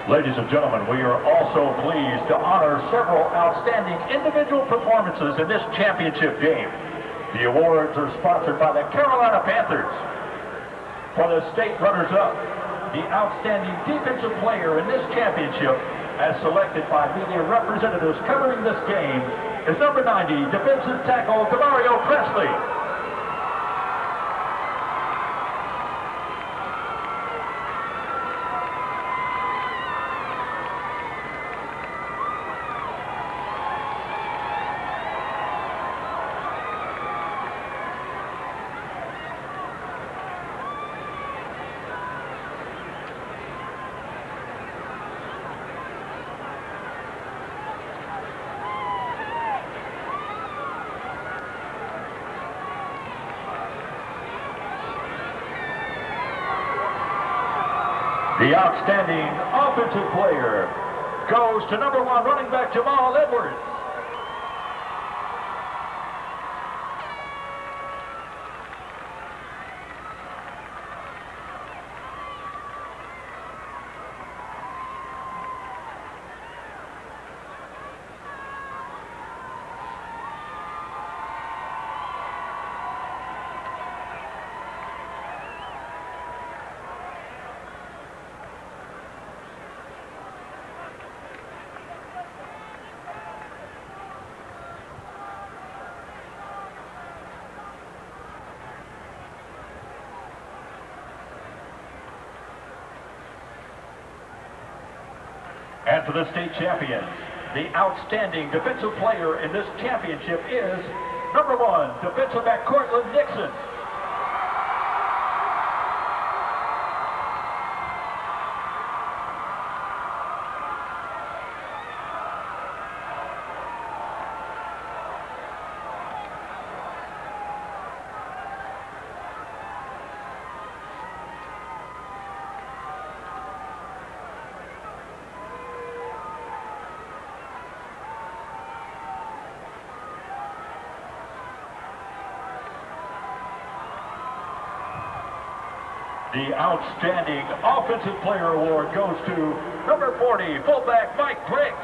Ladies and gentlemen, we are also pleased to honor several outstanding individual performances in this championship game. The awards are sponsored by the Carolina Panthers. For the state runners-up, the outstanding defensive player in this championship, as selected by media representatives covering this game, is number 90, defensive tackle Demario Presley. The outstanding offensive player goes to number 1 running back Jamal Edwards. And for the state champions, the outstanding defensive player in this championship is number 1, defensive back Cortland Nixon. The outstanding offensive player award goes to number 40, fullback Mike Briggs.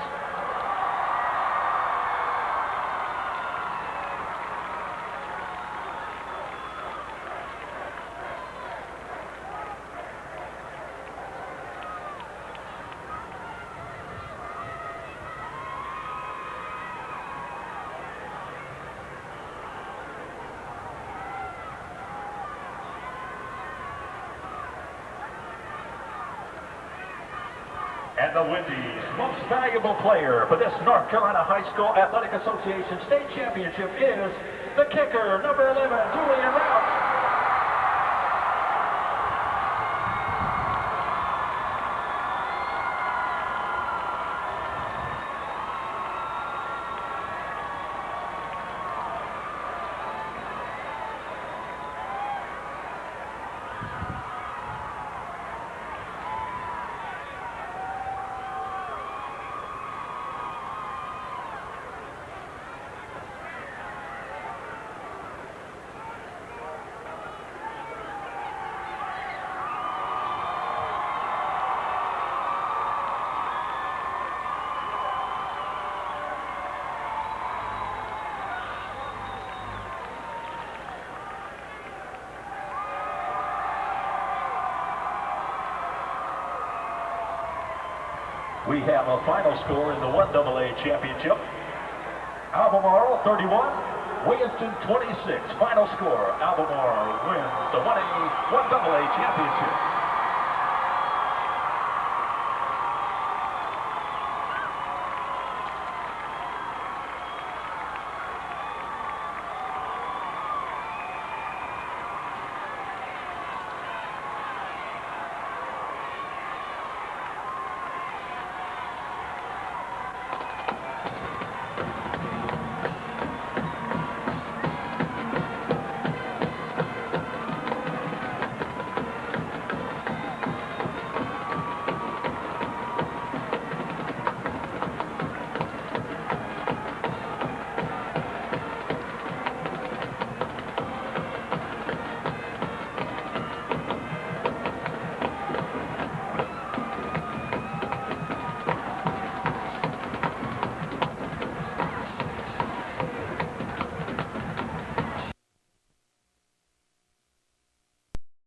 And the Wendy's most valuable player for this North Carolina High School Athletic Association state championship is the kicker, number 11, Julian Rouse. We have a final score in the 1AA championship. Albemarle 31, Williamston 26. Final score, Albemarle wins the 1AA championship.